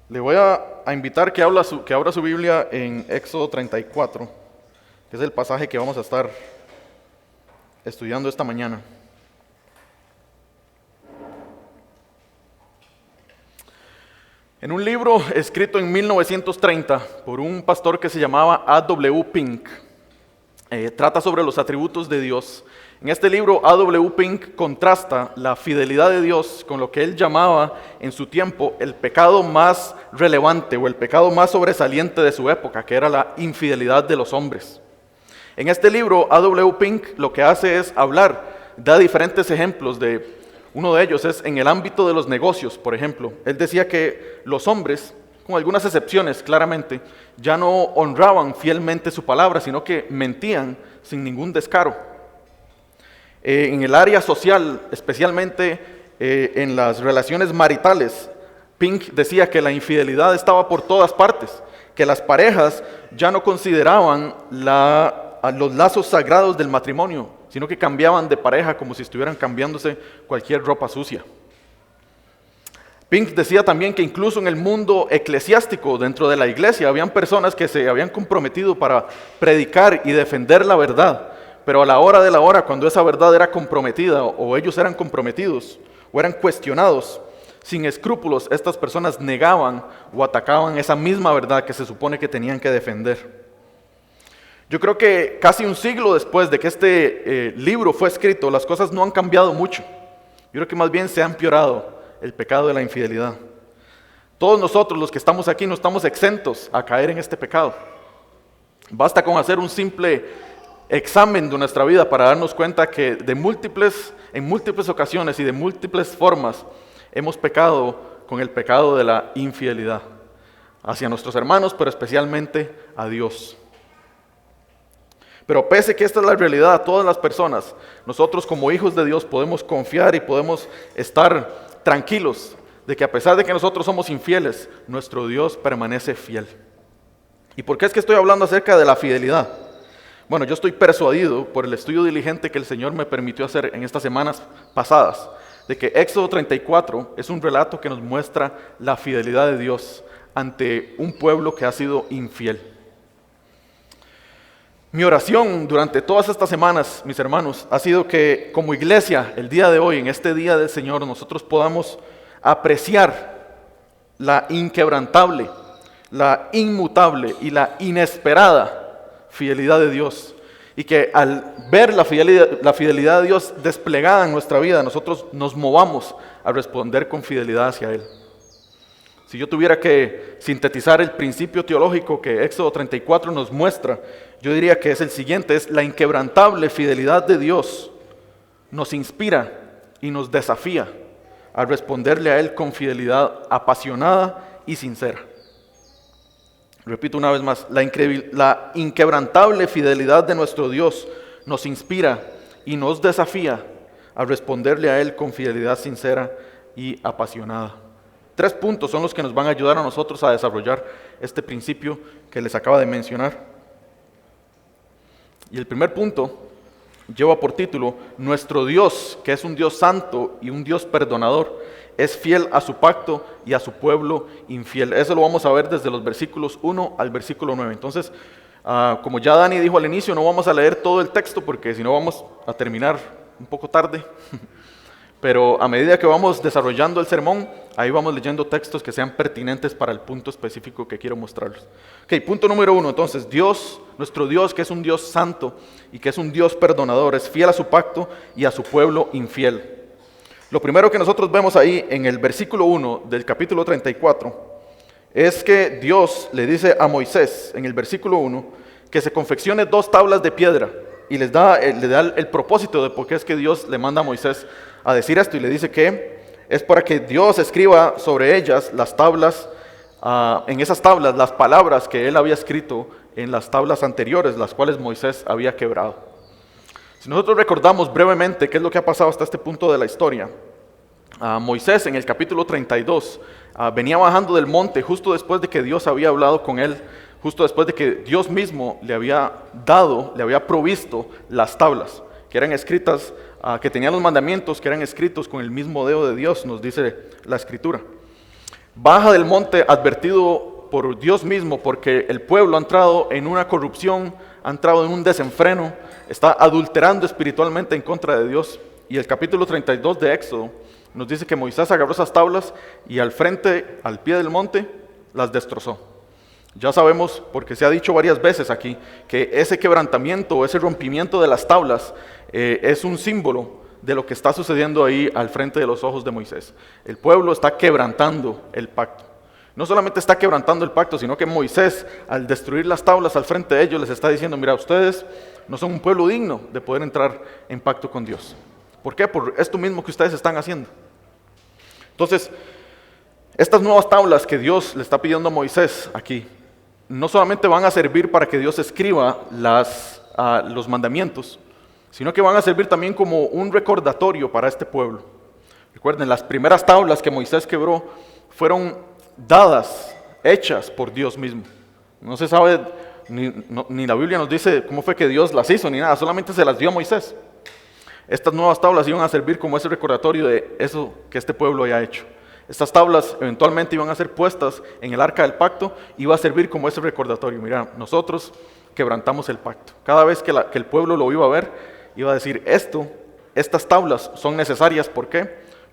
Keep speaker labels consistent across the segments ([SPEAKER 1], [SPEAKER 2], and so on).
[SPEAKER 1] Le voy a invitar que abra su Biblia en Éxodo 34, que es el pasaje que vamos a estar estudiando esta mañana. En un libro escrito en 1930 por un pastor que se llamaba A.W. Pink, trata sobre los atributos de Dios. En este libro, A.W. Pink contrasta la fidelidad de Dios con lo que él llamaba en su tiempo el pecado más relevante o el pecado más sobresaliente de su época, que era la infidelidad de los hombres. En este libro, A.W. Pink lo que hace es da diferentes ejemplos uno de ellos es en el ámbito de los negocios, por ejemplo. Él decía que los hombres, con algunas excepciones claramente, ya no honraban fielmente su palabra, sino que mentían sin ningún descaro. En el área social, especialmente en las relaciones maritales, Pink decía que la infidelidad estaba por todas partes, que las parejas ya no consideraban los lazos sagrados del matrimonio, sino que cambiaban de pareja como si estuvieran cambiándose cualquier ropa sucia. Pink decía también que incluso en el mundo eclesiástico, dentro de la iglesia, habían personas que se habían comprometido para predicar y defender la verdad, pero a la hora de la hora, cuando esa verdad era comprometida o ellos eran comprometidos o eran cuestionados, sin escrúpulos, estas personas negaban o atacaban esa misma verdad que se supone que tenían que defender. Yo creo que casi un siglo después de que este libro fue escrito, las cosas no han cambiado mucho. Yo creo que más bien se ha empeorado el pecado de la infidelidad. Todos nosotros, los que estamos aquí, no estamos exentos a caer en este pecado. Basta con hacer un simple examen de nuestra vida para darnos cuenta que en múltiples ocasiones y de múltiples formas hemos pecado con el pecado de la infidelidad hacia nuestros hermanos, pero especialmente a Dios. Pero pese que esta es la realidad a todas las personas, nosotros como hijos de Dios podemos confiar y podemos estar tranquilos de que a pesar de que nosotros somos infieles, nuestro Dios permanece fiel. ¿Y por qué es que estoy hablando acerca de la fidelidad? Bueno, yo estoy persuadido por el estudio diligente que el Señor me permitió hacer en estas semanas pasadas, de que Éxodo 34 es un relato que nos muestra la fidelidad de Dios ante un pueblo que ha sido infiel. Mi oración durante todas estas semanas, mis hermanos, ha sido que como iglesia, el día de hoy, en este día del Señor, nosotros podamos apreciar la inquebrantable, la inmutable y la inesperada fidelidad de Dios. Y que al ver la fidelidad de Dios desplegada en nuestra vida, nosotros nos movamos a responder con fidelidad hacia Él. Si yo tuviera que sintetizar el principio teológico que Éxodo 34 nos muestra, yo diría que es el siguiente: es la inquebrantable fidelidad de Dios nos inspira y nos desafía a responderle a Él con fidelidad apasionada y sincera. Repito una vez más, la inquebrantable fidelidad de nuestro Dios nos inspira y nos desafía a responderle a Él con fidelidad sincera y apasionada. 3 puntos son los que nos van a ayudar a nosotros a desarrollar este principio que les acabo de mencionar. Y el primer punto lleva por título: nuestro Dios, que es un Dios santo y un Dios perdonador, es fiel a su pacto y a su pueblo infiel. Eso lo vamos a ver desde los versículos 1 al versículo 9. Entonces, como ya Dani dijo al inicio, no vamos a leer todo el texto porque si no vamos a terminar un poco tarde. Pero a medida que vamos desarrollando el sermón, ahí vamos leyendo textos que sean pertinentes para el punto específico que quiero mostrarles. Ok, punto número 1, entonces, Dios, nuestro Dios, que es un Dios santo y que es un Dios perdonador, es fiel a su pacto y a su pueblo infiel. Lo primero que nosotros vemos ahí en el versículo 1 del capítulo 34 es que Dios le dice a Moisés, en el versículo 1, que se confeccione 2 tablas de piedra, y le da el propósito de por qué es que Dios le manda a Moisés a decir esto, y le dice que es para que Dios escriba sobre ellas las tablas, en esas tablas las palabras que él había escrito en las tablas anteriores, las cuales Moisés había quebrado. Si nosotros recordamos brevemente qué es lo que ha pasado hasta este punto de la historia, Moisés en el capítulo 32 venía bajando del monte justo después de que Dios había hablado con él, justo después de que Dios mismo le había provisto las tablas, que eran escritas que tenía los mandamientos que eran escritos con el mismo dedo de Dios, nos dice la Escritura. Baja del monte advertido por Dios mismo, porque el pueblo ha entrado en una corrupción, ha entrado en un desenfreno, está adulterando espiritualmente en contra de Dios. Y el capítulo 32 de Éxodo nos dice que Moisés agarró esas tablas y al frente, al pie del monte, las destrozó. Ya sabemos, porque se ha dicho varias veces aquí, que ese quebrantamiento, ese rompimiento de las tablas es un símbolo de lo que está sucediendo ahí al frente de los ojos de Moisés. El pueblo está quebrantando el pacto. No solamente está quebrantando el pacto, sino que Moisés, al destruir las tablas al frente de ellos, les está diciendo, mira, ustedes no son un pueblo digno de poder entrar en pacto con Dios. ¿Por qué? Por esto mismo que ustedes están haciendo. Entonces, estas nuevas tablas que Dios le está pidiendo a Moisés aquí, no solamente van a servir para que Dios escriba los mandamientos, sino que van a servir también como un recordatorio para este pueblo. Recuerden, las primeras tablas que Moisés quebró fueron dadas, hechas por Dios mismo. No se sabe, ni la Biblia nos dice cómo fue que Dios las hizo, ni nada, solamente se las dio a Moisés. Estas nuevas tablas iban a servir como ese recordatorio de eso que este pueblo haya hecho. Estas tablas eventualmente iban a ser puestas en el arca del pacto y iba a servir como ese recordatorio. Mira, nosotros quebrantamos el pacto. Cada vez que el pueblo lo iba a ver, iba a decir, estas tablas son necesarias. ¿Por qué?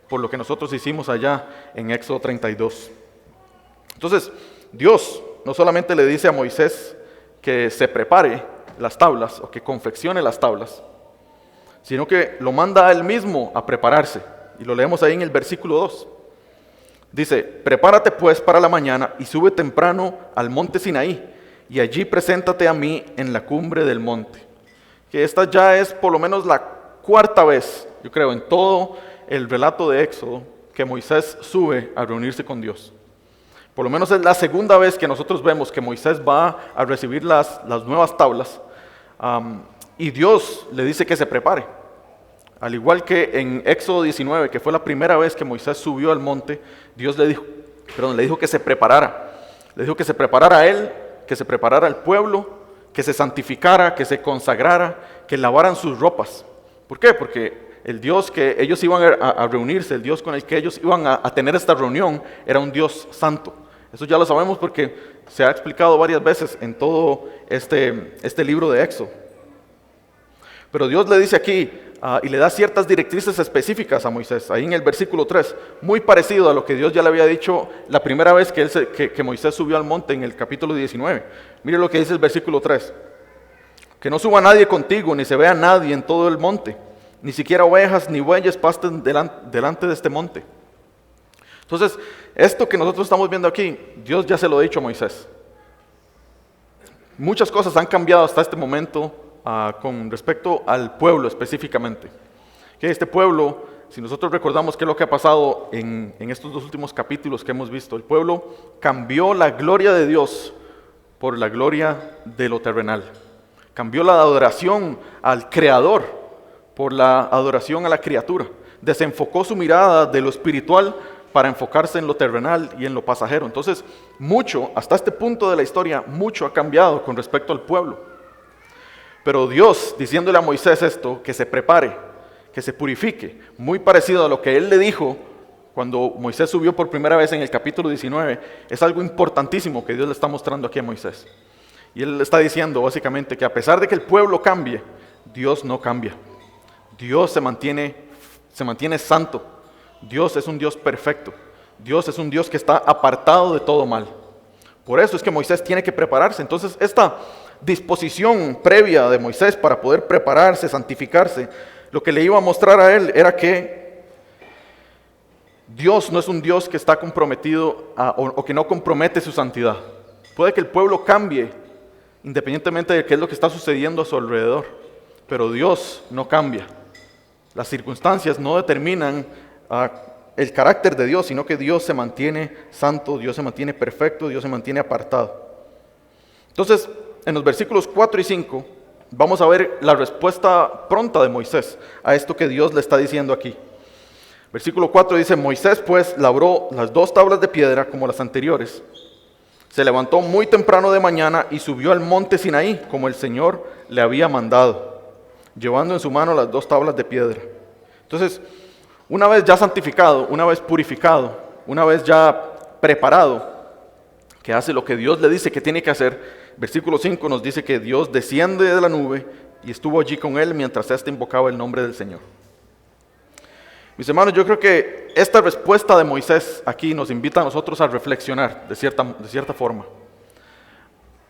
[SPEAKER 1] Por lo que nosotros hicimos allá en Éxodo 32. Entonces, Dios no solamente le dice a Moisés que se prepare las tablas o que confeccione las tablas, sino que lo manda a él mismo a prepararse. Y lo leemos ahí en el versículo 2. Dice, prepárate pues para la mañana y sube temprano al monte Sinaí, y allí preséntate a mí en la cumbre del monte. Que esta ya es por lo menos la cuarta vez, yo creo, en todo el relato de Éxodo, que Moisés sube a reunirse con Dios. Por lo menos es la segunda vez que nosotros vemos que Moisés va a recibir las nuevas tablas, y Dios le dice que se prepare. Al igual que en Éxodo 19, que fue la primera vez que Moisés subió al monte, Dios le dijo que se preparara. Le dijo que se preparara a él, que se preparara al pueblo, que se santificara, que se consagrara, que lavaran sus ropas. ¿Por qué? Porque el Dios que ellos iban a reunirse, el Dios con el que ellos iban a tener esta reunión, era un Dios santo. Eso ya lo sabemos porque se ha explicado varias veces en todo este libro de Éxodo. Pero Dios le dice aquí, y le da ciertas directrices específicas a Moisés, ahí en el versículo 3, muy parecido a lo que Dios ya le había dicho la primera vez que Moisés subió al monte en el capítulo 19. Mire lo que dice el versículo 3. Que no suba nadie contigo, ni se vea nadie en todo el monte, ni siquiera ovejas ni bueyes pasten delante de este monte. Entonces, esto que nosotros estamos viendo aquí, Dios ya se lo ha dicho a Moisés. Muchas cosas han cambiado hasta este momento con respecto al pueblo específicamente. Que este pueblo, si nosotros recordamos qué es lo que ha pasado en estos dos últimos capítulos que hemos visto, el pueblo cambió la gloria de Dios por la gloria de lo terrenal. Cambió la adoración al Creador por la adoración a la criatura. Desenfocó su mirada de lo espiritual para enfocarse en lo terrenal y en lo pasajero. Entonces, hasta este punto de la historia, mucho ha cambiado con respecto al pueblo. Pero Dios, diciéndole a Moisés esto, que se prepare, que se purifique, muy parecido a lo que él le dijo cuando Moisés subió por primera vez en el capítulo 19, es algo importantísimo que Dios le está mostrando aquí a Moisés. Y él le está diciendo básicamente que a pesar de que el pueblo cambie, Dios no cambia. Dios se mantiene santo. Dios es un Dios perfecto. Dios es un Dios que está apartado de todo mal. Por eso es que Moisés tiene que prepararse. Entonces, esta disposición previa de Moisés para poder prepararse, santificarse, lo que le iba a mostrar a él era que Dios no es un Dios que está comprometido o que no compromete su santidad. Puede que el pueblo cambie independientemente de qué es lo que está sucediendo a su alrededor, pero Dios no cambia. Las circunstancias no determinan el carácter de Dios, sino que Dios se mantiene santo, Dios se mantiene perfecto, Dios se mantiene apartado. Entonces, en los versículos 4 y 5, vamos a ver la respuesta pronta de Moisés a esto que Dios le está diciendo aquí. Versículo 4 dice, Moisés pues labró las 2 tablas de piedra como las anteriores. Se levantó muy temprano de mañana y subió al monte Sinaí, como el Señor le había mandado, llevando en su mano las 2 tablas de piedra. Entonces, una vez ya santificado, una vez purificado, una vez ya preparado, que hace lo que Dios le dice que tiene que hacer, versículo 5 nos dice que Dios desciende de la nube y estuvo allí con él mientras éste invocaba el nombre del Señor. Mis hermanos, yo creo que esta respuesta de Moisés aquí nos invita a nosotros a reflexionar de cierta forma.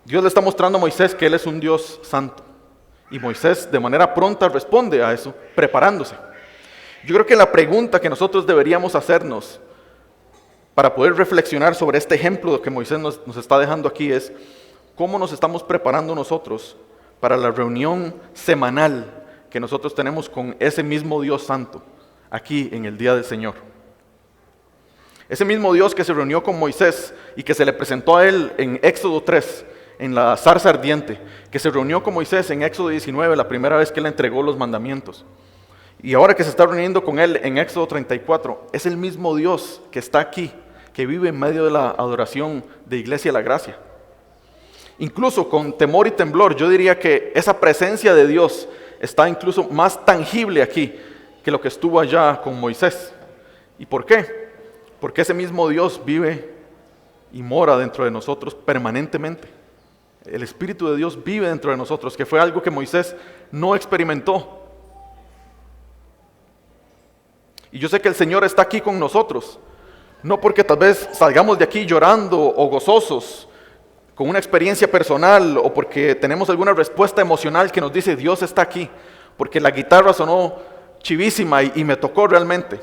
[SPEAKER 1] Dios le está mostrando a Moisés que Él es un Dios santo. Y Moisés de manera pronta responde a eso, preparándose. Yo creo que la pregunta que nosotros deberíamos hacernos para poder reflexionar sobre este ejemplo que Moisés nos está dejando aquí es: ¿cómo nos estamos preparando nosotros para la reunión semanal que nosotros tenemos con ese mismo Dios santo aquí en el día del Señor? Ese mismo Dios que se reunió con Moisés y que se le presentó a él en Éxodo 3, en la zarza ardiente, que se reunió con Moisés en Éxodo 19, la primera vez que él entregó los mandamientos. Y ahora que se está reuniendo con él en Éxodo 34, es el mismo Dios que está aquí, que vive en medio de la adoración de Iglesia de la Gracia. Incluso con temor y temblor, yo diría que esa presencia de Dios está incluso más tangible aquí que lo que estuvo allá con Moisés. ¿Y por qué? Porque ese mismo Dios vive y mora dentro de nosotros permanentemente. El Espíritu de Dios vive dentro de nosotros, que fue algo que Moisés no experimentó. Y yo sé que el Señor está aquí con nosotros, no porque tal vez salgamos de aquí llorando o gozosos, con una experiencia personal, o porque tenemos alguna respuesta emocional que nos dice Dios está aquí, porque la guitarra sonó chivísima y me tocó realmente.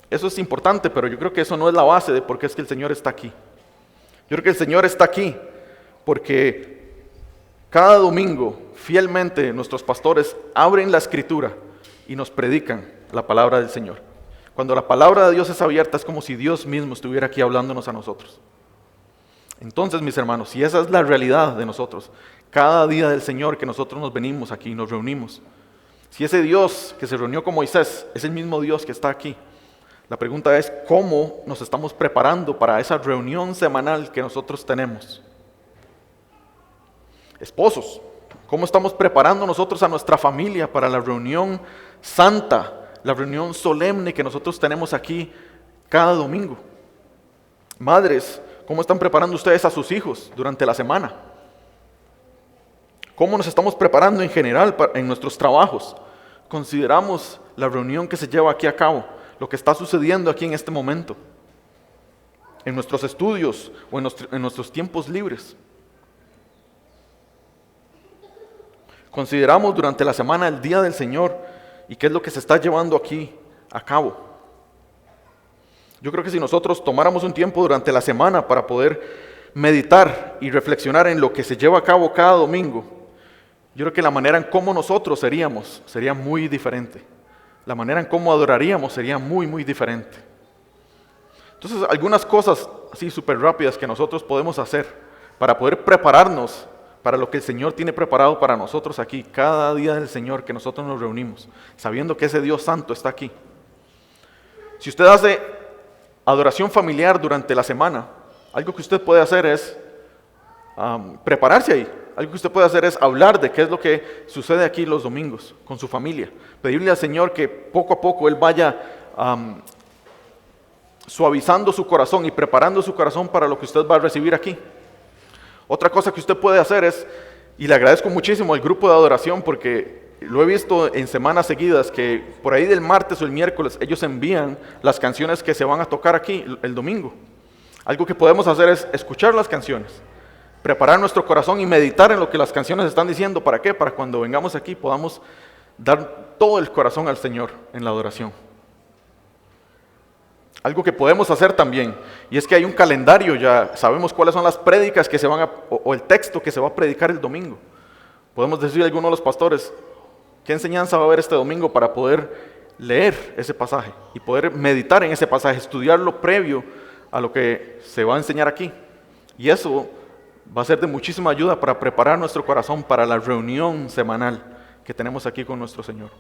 [SPEAKER 1] Eso es importante, pero yo creo que eso no es la base de por qué es que el Señor está aquí. Yo creo que el Señor está aquí porque cada domingo, fielmente, nuestros pastores abren la Escritura y nos predican la palabra del Señor. Cuando la palabra de Dios es abierta, es como si Dios mismo estuviera aquí hablándonos a nosotros. Entonces, mis hermanos, si esa es la realidad de nosotros, cada día del Señor que nosotros nos venimos aquí, nos reunimos, si ese Dios que se reunió con Moisés es el mismo Dios que está aquí, la pregunta es: ¿cómo nos estamos preparando para esa reunión semanal que nosotros tenemos? Esposos, ¿cómo estamos preparando nosotros a nuestra familia para la reunión santa, la reunión solemne que nosotros tenemos aquí cada domingo? Madres, ¿cómo están preparando ustedes a sus hijos durante la semana? ¿Cómo nos estamos preparando en general en nuestros trabajos? ¿Consideramos la reunión que se lleva aquí a cabo, lo que está sucediendo aquí en este momento, en nuestros estudios o en nuestros tiempos libres? Consideramos durante la semana el día del Señor y qué es lo que se está llevando aquí a cabo. Yo creo que si nosotros tomáramos un tiempo durante la semana para poder meditar y reflexionar en lo que se lleva a cabo cada domingo, yo creo que la manera en cómo nosotros seríamos sería muy diferente. La manera en cómo adoraríamos sería muy, muy diferente. Entonces, algunas cosas así súper rápidas que nosotros podemos hacer para poder prepararnos para lo que el Señor tiene preparado para nosotros aquí, cada día del Señor que nosotros nos reunimos, sabiendo que ese Dios santo está aquí. Si usted hace adoración familiar durante la semana, algo que usted puede hacer es prepararse ahí. Algo que usted puede hacer es hablar de qué es lo que sucede aquí los domingos con su familia. Pedirle al Señor que poco a poco Él vaya suavizando su corazón y preparando su corazón para lo que usted va a recibir aquí. Otra cosa que usted puede hacer es, y le agradezco muchísimo al grupo de adoración porque lo he visto en semanas seguidas, que por ahí del martes o el miércoles ellos envían las canciones que se van a tocar aquí el domingo. Algo que podemos hacer es escuchar las canciones, preparar nuestro corazón y meditar en lo que las canciones están diciendo. ¿Para qué? Para cuando vengamos aquí podamos dar todo el corazón al Señor en la adoración. Algo que podemos hacer también, y es que hay un calendario, ya sabemos cuáles son las prédicas que se van o el texto que se va a predicar el domingo. Podemos decirle a alguno de los pastores, ¿qué enseñanza va a haber este domingo para poder leer ese pasaje y poder meditar en ese pasaje, estudiarlo previo a lo que se va a enseñar aquí? Y eso va a ser de muchísima ayuda para preparar nuestro corazón para la reunión semanal que tenemos aquí con nuestro Señor.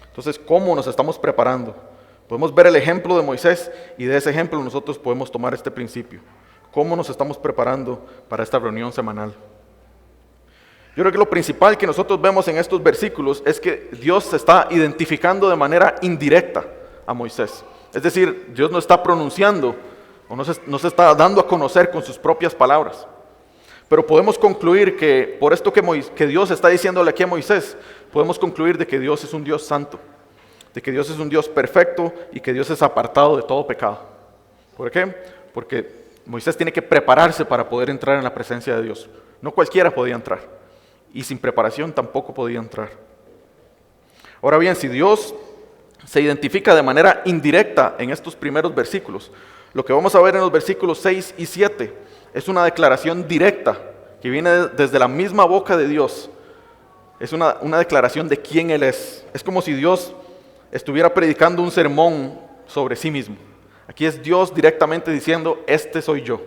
[SPEAKER 1] Entonces, ¿cómo nos estamos preparando? Podemos ver el ejemplo de Moisés y de ese ejemplo nosotros podemos tomar este principio. ¿Cómo nos estamos preparando para esta reunión semanal? Yo creo que lo principal que nosotros vemos en estos versículos es que Dios se está identificando de manera indirecta a Moisés. Es decir, Dios no está pronunciando o no se está dando a conocer con sus propias palabras. Pero podemos concluir que por esto que Dios está diciéndole aquí a Moisés, podemos concluir de que Dios es un Dios santo, de que Dios es un Dios perfecto y que Dios es apartado de todo pecado. ¿Por qué? Porque Moisés tiene que prepararse para poder entrar en la presencia de Dios. No cualquiera podía entrar. Y sin preparación tampoco podía entrar. Ahora bien, si Dios se identifica de manera indirecta en estos primeros versículos, lo que vamos a ver en los versículos 6 y 7 es una declaración directa que viene desde la misma boca de Dios. Es una declaración de quién Él es. Es como si Dios estuviera predicando un sermón sobre sí mismo. Aquí es Dios directamente diciendo, este soy yo.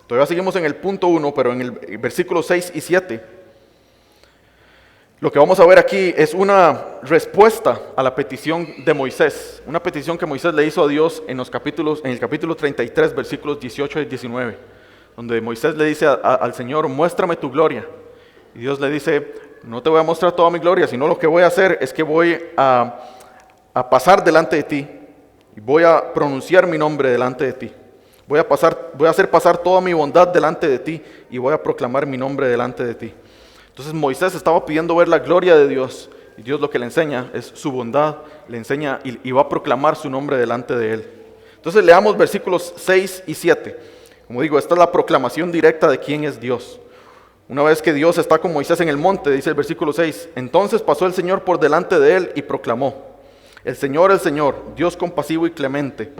[SPEAKER 1] Todavía seguimos en el punto 1, pero en el versículo 6 y 7, lo que vamos a ver aquí es una respuesta a la petición de Moisés, una petición que Moisés le hizo a Dios en el capítulo 33, versículos 18 y 19, donde Moisés le dice al Señor, muéstrame tu gloria. Y Dios le dice, no te voy a mostrar toda mi gloria, sino lo que voy a hacer es que voy a pasar delante de ti y voy a pronunciar mi nombre delante de ti. Voy a hacer pasar toda mi bondad delante de ti y voy a proclamar mi nombre delante de ti. Entonces Moisés estaba pidiendo ver la gloria de Dios y Dios lo que le enseña es su bondad, le enseña y va a proclamar su nombre delante de él. Entonces leamos versículos 6 y 7. Como digo, esta es la proclamación directa de quién es Dios. Una vez que Dios está con Moisés en el monte, dice el versículo 6, entonces pasó el Señor por delante de él y proclamó, el Señor, Dios compasivo y clemente,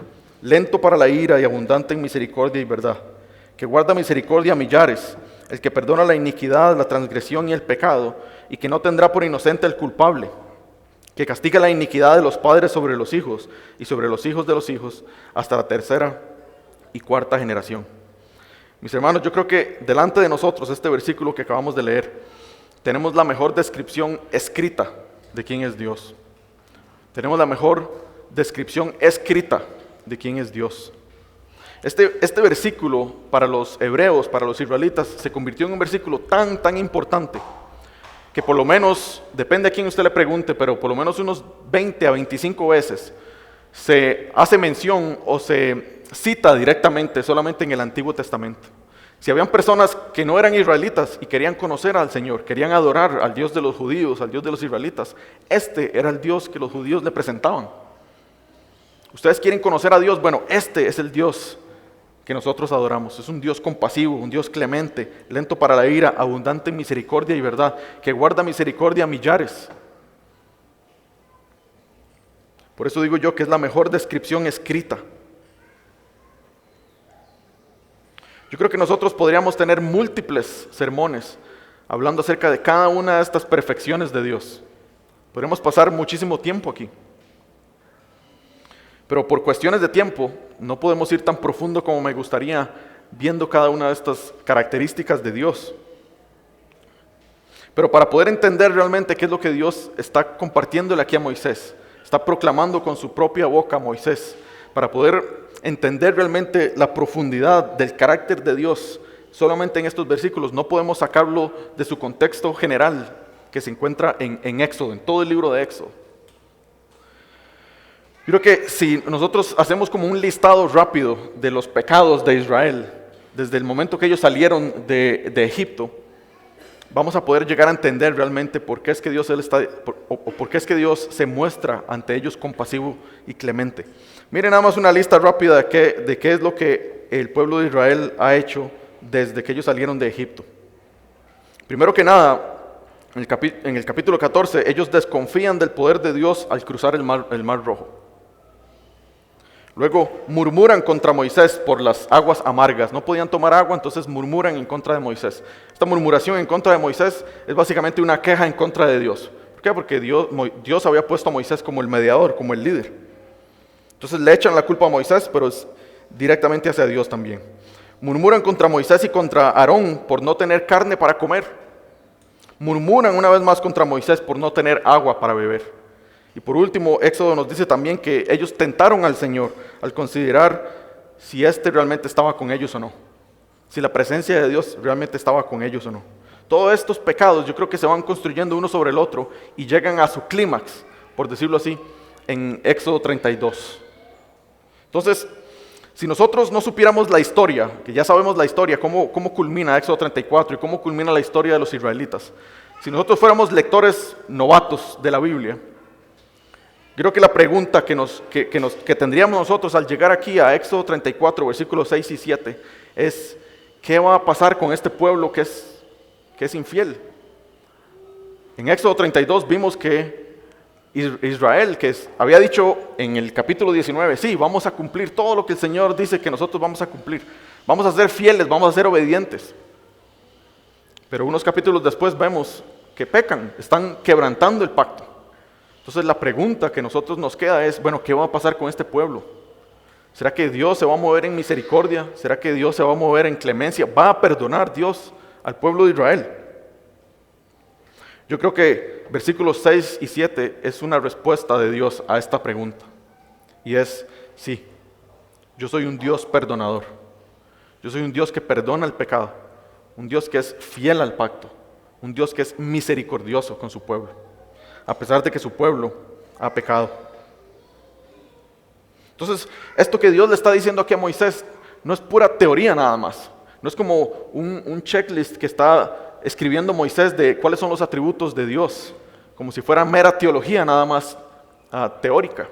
[SPEAKER 1] lento para la ira y abundante en misericordia y verdad, que guarda misericordia a millares, el que perdona la iniquidad, la transgresión y el pecado, y que no tendrá por inocente al culpable, que castiga la iniquidad de los padres sobre los hijos, y sobre los hijos de los hijos, hasta la tercera y cuarta generación. Mis hermanos, yo creo que delante de nosotros, este versículo que acabamos de leer, tenemos la mejor descripción escrita de quién es Dios. Tenemos la mejor descripción escrita de quién es Dios. Este versículo para los hebreos, para los israelitas, se convirtió en un versículo tan importante que por lo menos, depende a quién usted le pregunte, pero por lo menos unos 20 a 25 veces se hace mención o se cita directamente solamente en el Antiguo Testamento. Si habían personas que no eran israelitas y querían conocer al Señor, querían adorar al Dios de los judíos, al Dios de los israelitas, este era el Dios que los judíos le presentaban. Ustedes quieren conocer a Dios, bueno, este es el Dios que nosotros adoramos. Es un Dios compasivo, un Dios clemente, lento para la ira, abundante en misericordia y verdad, que guarda misericordia a millares. Por eso digo yo que es la mejor descripción escrita. Yo creo que nosotros podríamos tener múltiples sermones hablando acerca de cada una de estas perfecciones de Dios. Podríamos pasar muchísimo tiempo aquí. Pero por cuestiones de tiempo, no podemos ir tan profundo como me gustaría viendo cada una de estas características de Dios. Pero para poder entender realmente qué es lo que Dios está compartiéndole aquí a Moisés, está proclamando con su propia boca a Moisés, para poder entender realmente la profundidad del carácter de Dios, solamente en estos versículos, no podemos sacarlo de su contexto general que se encuentra en Éxodo, en todo el libro de Éxodo. Yo creo que si nosotros hacemos como un listado rápido de los pecados de Israel, desde el momento que ellos salieron de Egipto, vamos a poder llegar a entender realmente por qué es que por qué es que Dios se muestra ante ellos compasivo y clemente. Miren nada más una lista rápida de qué es lo que el pueblo de Israel ha hecho desde que ellos salieron de Egipto. Primero que nada, en el capítulo 14, ellos desconfían del poder de Dios al cruzar el mar Rojo. Luego murmuran contra Moisés por las aguas amargas. No podían tomar agua, entonces murmuran en contra de Moisés. Esta murmuración en contra de Moisés es básicamente una queja en contra de Dios. ¿Por qué? Porque Dios había puesto a Moisés como el mediador, como el líder. Entonces le echan la culpa a Moisés, pero es directamente hacia Dios también. Murmuran contra Moisés y contra Aarón por no tener carne para comer. Murmuran una vez más contra Moisés por no tener agua para beber. Y por último, Éxodo nos dice también que ellos tentaron al Señor al considerar si éste realmente estaba con ellos o no. Si la presencia de Dios realmente estaba con ellos o no. Todos estos pecados yo creo que se van construyendo uno sobre el otro y llegan a su clímax, por decirlo así, en Éxodo 32. Entonces, si nosotros no supiéramos la historia, que ya sabemos la historia, cómo culmina Éxodo 34 y cómo culmina la historia de los israelitas, si nosotros fuéramos lectores novatos de la Biblia, creo que la pregunta que tendríamos nosotros al llegar aquí a Éxodo 34, versículos 6 y 7, es: ¿qué va a pasar con este pueblo que es infiel? En Éxodo 32 vimos que Israel, había dicho en el capítulo 19, sí, vamos a cumplir todo lo que el Señor dice que nosotros vamos a cumplir. Vamos a ser fieles, vamos a ser obedientes. Pero unos capítulos después vemos que pecan, están quebrantando el pacto. Entonces la pregunta que a nosotros nos queda es, bueno, ¿qué va a pasar con este pueblo? ¿Será que Dios se va a mover en misericordia? ¿Será que Dios se va a mover en clemencia? ¿Va a perdonar Dios al pueblo de Israel? Yo creo que versículos 6 y 7 es una respuesta de Dios a esta pregunta. Y es, sí, yo soy un Dios perdonador. Yo soy un Dios que perdona el pecado. Un Dios que es fiel al pacto. Un Dios que es misericordioso con su pueblo, a pesar de que su pueblo ha pecado. Entonces, esto que Dios le está diciendo aquí a Moisés no es pura teoría nada más. No es como un checklist que está escribiendo Moisés de cuáles son los atributos de Dios, como si fuera mera teología nada más teórica,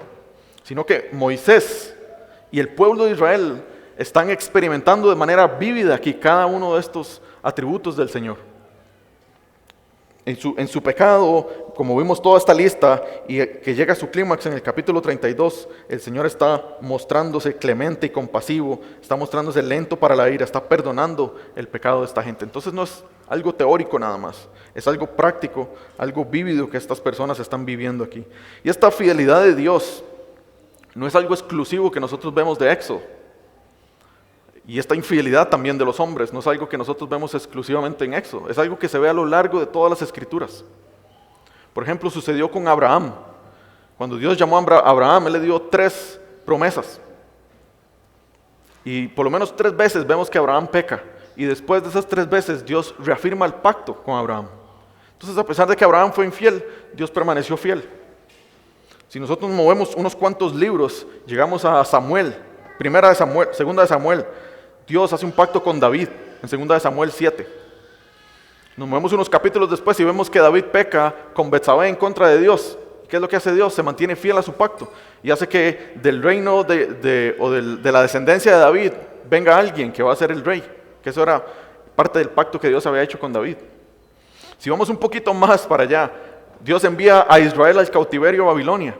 [SPEAKER 1] sino que Moisés y el pueblo de Israel están experimentando de manera vívida aquí cada uno de estos atributos del Señor. En su pecado, como vimos toda esta lista y que llega a su clímax en el capítulo 32, el Señor está mostrándose clemente y compasivo, está mostrándose lento para la ira, está perdonando el pecado de esta gente. Entonces no es algo teórico nada más, es algo práctico, algo vívido que estas personas están viviendo aquí. Y esta fidelidad de Dios no es algo exclusivo que nosotros vemos de Éxodo. Y esta infidelidad también de los hombres no es algo que nosotros vemos exclusivamente en Éxodo, es algo que se ve a lo largo de todas las Escrituras. Por ejemplo, sucedió con Abraham. Cuando Dios llamó a Abraham, Él le dio 3 promesas. Y por lo menos 3 veces vemos que Abraham peca. Y después de esas 3 veces, Dios reafirma el pacto con Abraham. Entonces, a pesar de que Abraham fue infiel, Dios permaneció fiel. Si nosotros movemos unos cuantos libros, llegamos a Samuel, primera de Samuel, segunda de Samuel. Dios hace un pacto con David en 2 de Samuel 7. Nos movemos unos capítulos después y vemos que David peca con Betsabé en contra de Dios. ¿Qué es lo que hace Dios? Se mantiene fiel a su pacto y hace que del reino de la descendencia de David venga alguien que va a ser el rey, que eso era parte del pacto que Dios había hecho con David. Si vamos un poquito más para allá, Dios envía a Israel al cautiverio a Babilonia.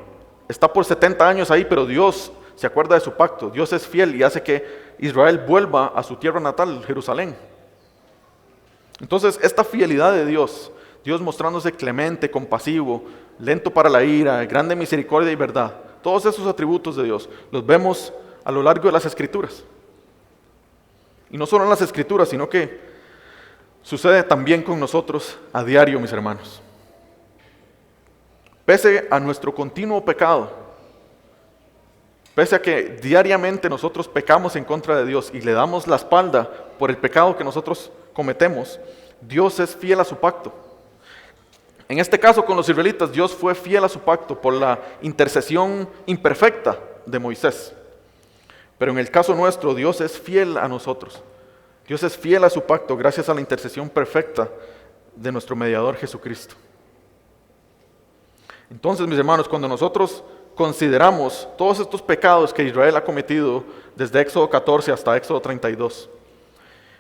[SPEAKER 1] Está por 70 años ahí, pero Dios se acuerda de su pacto. Dios es fiel y hace que Israel vuelva a su tierra natal, Jerusalén. Entonces, esta fidelidad de Dios, Dios mostrándose clemente, compasivo, lento para la ira, grande misericordia y verdad, todos esos atributos de Dios los vemos a lo largo de las Escrituras. Y no solo en las Escrituras, sino que sucede también con nosotros a diario, mis hermanos. Pese a nuestro continuo pecado, pese a que diariamente nosotros pecamos en contra de Dios y le damos la espalda por el pecado que nosotros cometemos, Dios es fiel a su pacto. En este caso con los israelitas, Dios fue fiel a su pacto por la intercesión imperfecta de Moisés. Pero en el caso nuestro, Dios es fiel a nosotros. Dios es fiel a su pacto gracias a la intercesión perfecta de nuestro mediador Jesucristo. Entonces, mis hermanos, cuando nosotros consideramos todos estos pecados que Israel ha cometido desde Éxodo 14 hasta Éxodo 32,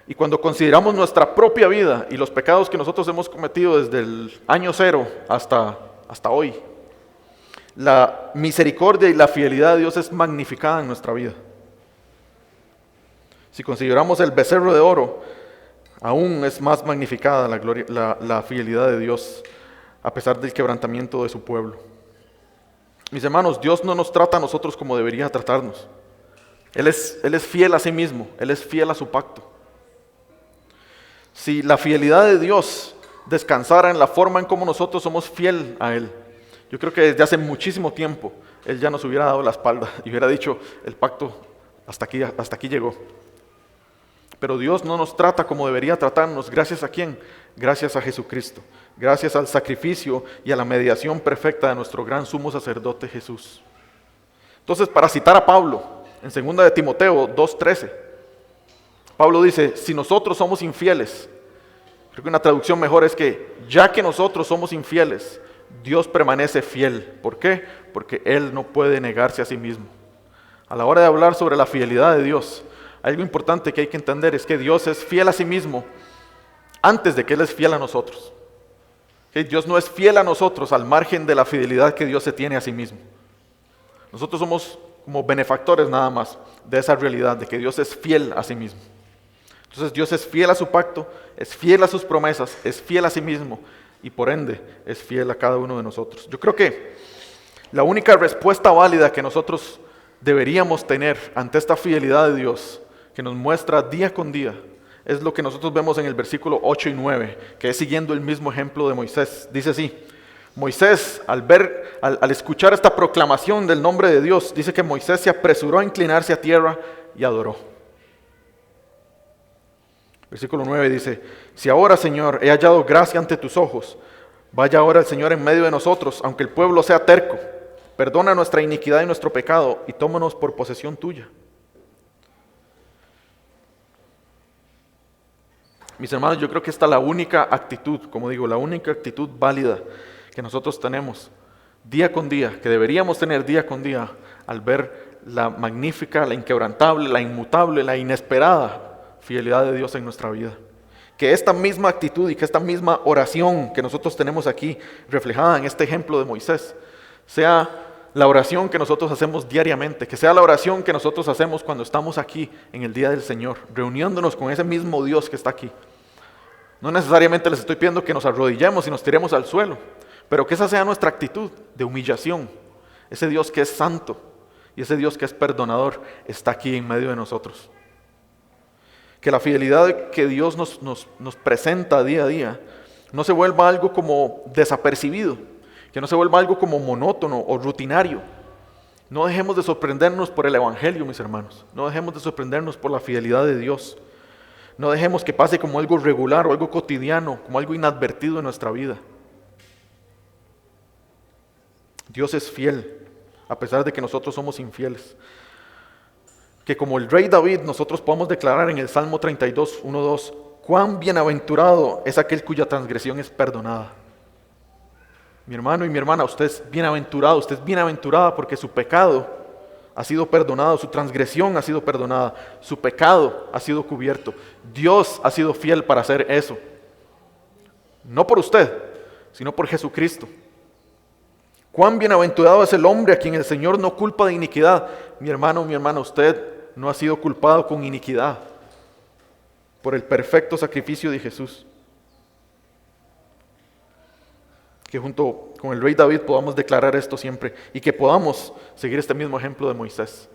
[SPEAKER 1] y cuando consideramos nuestra propia vida y los pecados que nosotros hemos cometido desde el año 0 hasta hoy, la misericordia y la fidelidad de Dios es magnificada en nuestra vida. Si consideramos el becerro de oro, aún es más magnificada la fidelidad de Dios a pesar del quebrantamiento de su pueblo. Mis hermanos, Dios no nos trata a nosotros como debería tratarnos. Él es fiel a sí mismo, Él es fiel a su pacto. Si la fidelidad de Dios descansara en la forma en cómo nosotros somos fiel a Él, yo creo que desde hace muchísimo tiempo Él ya nos hubiera dado la espalda y hubiera dicho, el pacto hasta aquí llegó. Pero Dios no nos trata como debería tratarnos. ¿Gracias a quién? gracias a Jesucristo, gracias al sacrificio y a la mediación perfecta de nuestro gran sumo sacerdote Jesús. Entonces, para citar a Pablo, en 2 de Timoteo 2:13, Pablo dice, si nosotros somos infieles, creo que una traducción mejor es que ya que nosotros somos infieles, Dios permanece fiel. ¿Por qué? Porque Él no puede negarse a sí mismo. A la hora de hablar sobre la fidelidad de Dios, algo importante que hay que entender es que Dios es fiel a sí mismo antes de que Él es fiel a nosotros. ¿Okay? Dios no es fiel a nosotros al margen de la fidelidad que Dios se tiene a sí mismo. Nosotros somos como benefactores nada más de esa realidad de que Dios es fiel a sí mismo. Entonces Dios es fiel a su pacto, es fiel a sus promesas, es fiel a sí mismo y por ende es fiel a cada uno de nosotros. Yo creo que la única respuesta válida que nosotros deberíamos tener ante esta fidelidad de Dios que nos muestra día con día es lo que nosotros vemos en el versículo 8 y 9, que es siguiendo el mismo ejemplo de Moisés. Dice así, Moisés al escuchar esta proclamación del nombre de Dios, dice que Moisés se apresuró a inclinarse a tierra y adoró. Versículo 9 dice, si ahora, Señor, he hallado gracia ante tus ojos, vaya ahora el Señor en medio de nosotros, aunque el pueblo sea terco. Perdona nuestra iniquidad y nuestro pecado y tómanos por posesión tuya. Mis hermanos, yo creo que esta es la única actitud, como digo, la única actitud válida que nosotros tenemos día con día, que deberíamos tener día con día al ver la magnífica, la inquebrantable, la inmutable, la inesperada fidelidad de Dios en nuestra vida. Que esta misma actitud y que esta misma oración que nosotros tenemos aquí reflejada en este ejemplo de Moisés sea la oración que nosotros hacemos diariamente, que sea la oración que nosotros hacemos cuando estamos aquí en el día del Señor, reuniéndonos con ese mismo Dios que está aquí. No necesariamente les estoy pidiendo que nos arrodillemos y nos tiremos al suelo, pero que esa sea nuestra actitud de humillación. Ese Dios que es santo y ese Dios que es perdonador está aquí en medio de nosotros. Que la fidelidad que Dios nos presenta día a día no se vuelva algo como desapercibido, que no se vuelva algo como monótono o rutinario. No dejemos de sorprendernos por el Evangelio, mis hermanos. No dejemos de sorprendernos por la fidelidad de Dios. No dejemos que pase como algo regular o algo cotidiano, como algo inadvertido en nuestra vida. Dios es fiel, a pesar de que nosotros somos infieles. Que como el rey David, nosotros podamos declarar en el Salmo 32, 1, 2, cuán bienaventurado es aquel cuya transgresión es perdonada. Mi hermano y mi hermana, usted es bienaventurado, usted es bienaventurada porque su pecado ha sido perdonado, su transgresión ha sido perdonada, su pecado ha sido cubierto. Dios ha sido fiel para hacer eso. No por usted, sino por Jesucristo. Cuán bienaventurado es el hombre a quien el Señor no culpa de iniquidad. Mi hermano, mi hermana, usted no ha sido culpado con iniquidad por el perfecto sacrificio de Jesús. Que junto con el rey David podamos declarar esto siempre y que podamos seguir este mismo ejemplo de Moisés,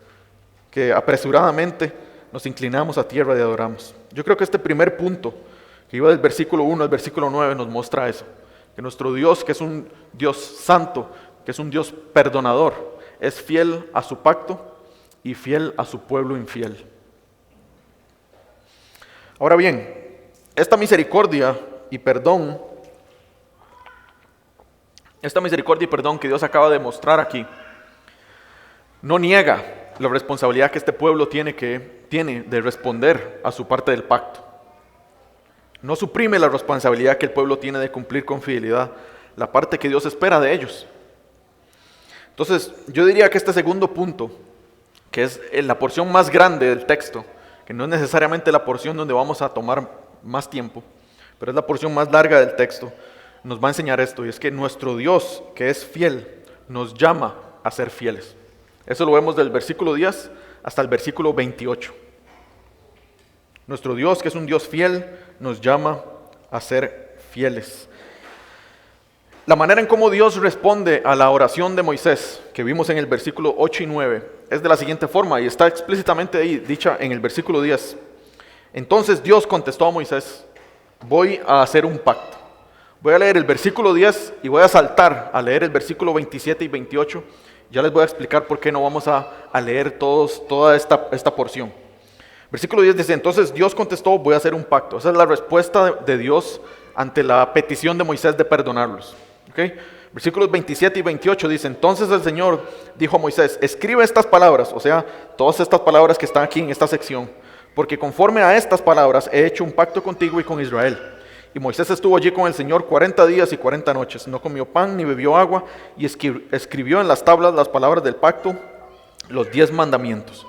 [SPEAKER 1] que apresuradamente nos inclinamos a tierra y adoramos. Yo creo que este primer punto, que iba del versículo 1 al versículo 9, nos muestra eso, que nuestro Dios, que es un Dios santo, que es un Dios perdonador, es fiel a su pacto y fiel a su pueblo infiel. Ahora bien, esta misericordia y perdón que Dios acaba de mostrar aquí, no niega la responsabilidad que este pueblo tiene de responder a su parte del pacto. No suprime la responsabilidad que el pueblo tiene de cumplir con fidelidad la parte que Dios espera de ellos. Entonces, yo diría que este segundo punto, que es la porción más grande del texto, que no es necesariamente la porción donde vamos a tomar más tiempo, pero es la porción más larga del texto, nos va a enseñar esto, y es que nuestro Dios, que es fiel, nos llama a ser fieles. Eso lo vemos del versículo 10 hasta el versículo 28. Nuestro Dios, que es un Dios fiel, nos llama a ser fieles. La manera en cómo Dios responde a la oración de Moisés, que vimos en el versículo 8 y 9, es de la siguiente forma, y está explícitamente ahí dicha en el versículo 10. Entonces Dios contestó a Moisés, voy a hacer un pacto. Voy a leer el versículo 10 y voy a saltar a leer el versículo 27 y 28. Ya les voy a explicar por qué no vamos a leer toda esta porción. Versículo 10 dice, entonces Dios contestó, voy a hacer un pacto. Esa es la respuesta de Dios ante la petición de Moisés de perdonarlos. ¿Okay? Versículos 27 y 28 dice: entonces el Señor dijo a Moisés, escribe estas palabras, o sea, todas estas palabras que están aquí en esta sección, porque conforme a estas palabras he hecho un pacto contigo y con Israel. Y Moisés estuvo allí con el Señor 40 días y 40 noches, no comió pan ni bebió agua, y escribió en las tablas las palabras del pacto, los 10 mandamientos.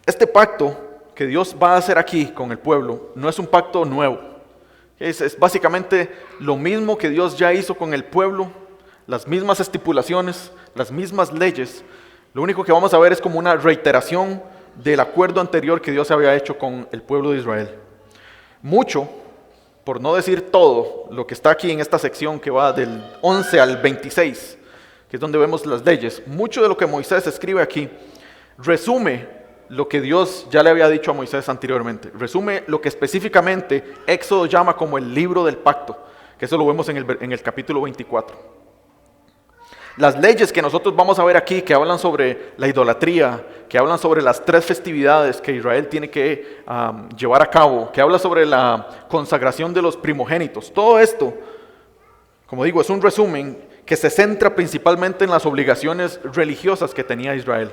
[SPEAKER 1] Este pacto que Dios va a hacer aquí con el pueblo no es un pacto nuevo. Es básicamente lo mismo que Dios ya hizo con el pueblo, las mismas estipulaciones, las mismas leyes. Lo único que vamos a ver es como una reiteración del acuerdo anterior que Dios había hecho con el pueblo de Israel. Mucho, por no decir todo, lo que está aquí en esta sección que va del 11 al 26, que es donde vemos las leyes, mucho de lo que Moisés escribe aquí resume lo que Dios ya le había dicho a Moisés anteriormente. Resume lo que específicamente Éxodo llama como el libro del pacto, que eso lo vemos en el capítulo 24. Las leyes que nosotros vamos a ver aquí, que hablan sobre la idolatría, que hablan sobre las 3 festividades que Israel tiene que llevar a cabo, que habla sobre la consagración de los primogénitos, todo esto, como digo, es un resumen que se centra principalmente en las obligaciones religiosas que tenía Israel.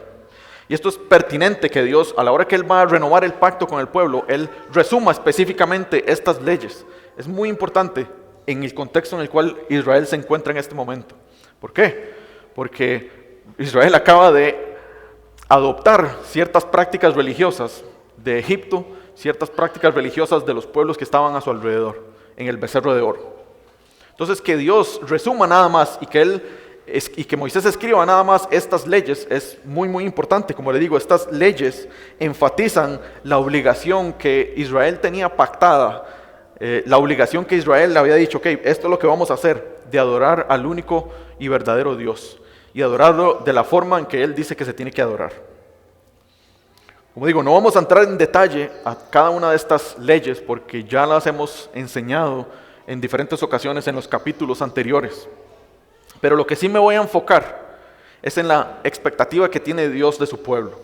[SPEAKER 1] Y esto es pertinente que Dios, a la hora que Él va a renovar el pacto con el pueblo, Él resuma específicamente estas leyes. Es muy importante en el contexto en el cual Israel se encuentra en este momento. ¿Por qué? Porque Israel acaba de adoptar ciertas prácticas religiosas de Egipto, ciertas prácticas religiosas de los pueblos que estaban a su alrededor, en el becerro de oro. Entonces, que Dios resuma nada más y que Moisés escriba nada más estas leyes es muy muy importante. Como le digo, estas leyes enfatizan la obligación que Israel tenía pactada, la obligación que Israel le había dicho, ok, esto es lo que vamos a hacer, de adorar al único y verdadero Dios, y adorarlo de la forma en que Él dice que se tiene que adorar. Como digo, no vamos a entrar en detalle a cada una de estas leyes, porque ya las hemos enseñado en diferentes ocasiones en los capítulos anteriores. Pero lo que sí me voy a enfocar es en la expectativa que tiene Dios de su pueblo.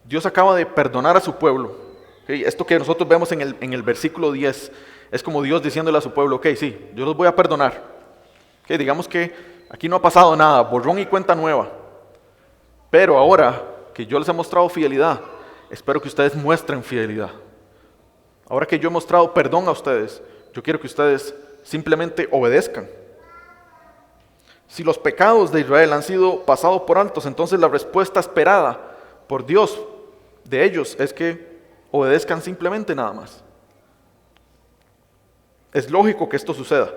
[SPEAKER 1] Dios acaba de perdonar a su pueblo. ¿Okay? Esto que nosotros vemos en el versículo 10 es como Dios diciéndole a su pueblo, ok, sí, yo los voy a perdonar. ¿Okay? Digamos que aquí no ha pasado nada, borrón y cuenta nueva. Pero ahora que yo les he mostrado fidelidad, espero que ustedes muestren fidelidad. Ahora que yo he mostrado perdón a ustedes, yo quiero que ustedes simplemente obedezcan. Si los pecados de Israel han sido pasados por altos, entonces la respuesta esperada por Dios de ellos es que obedezcan simplemente nada más. Es lógico que esto suceda.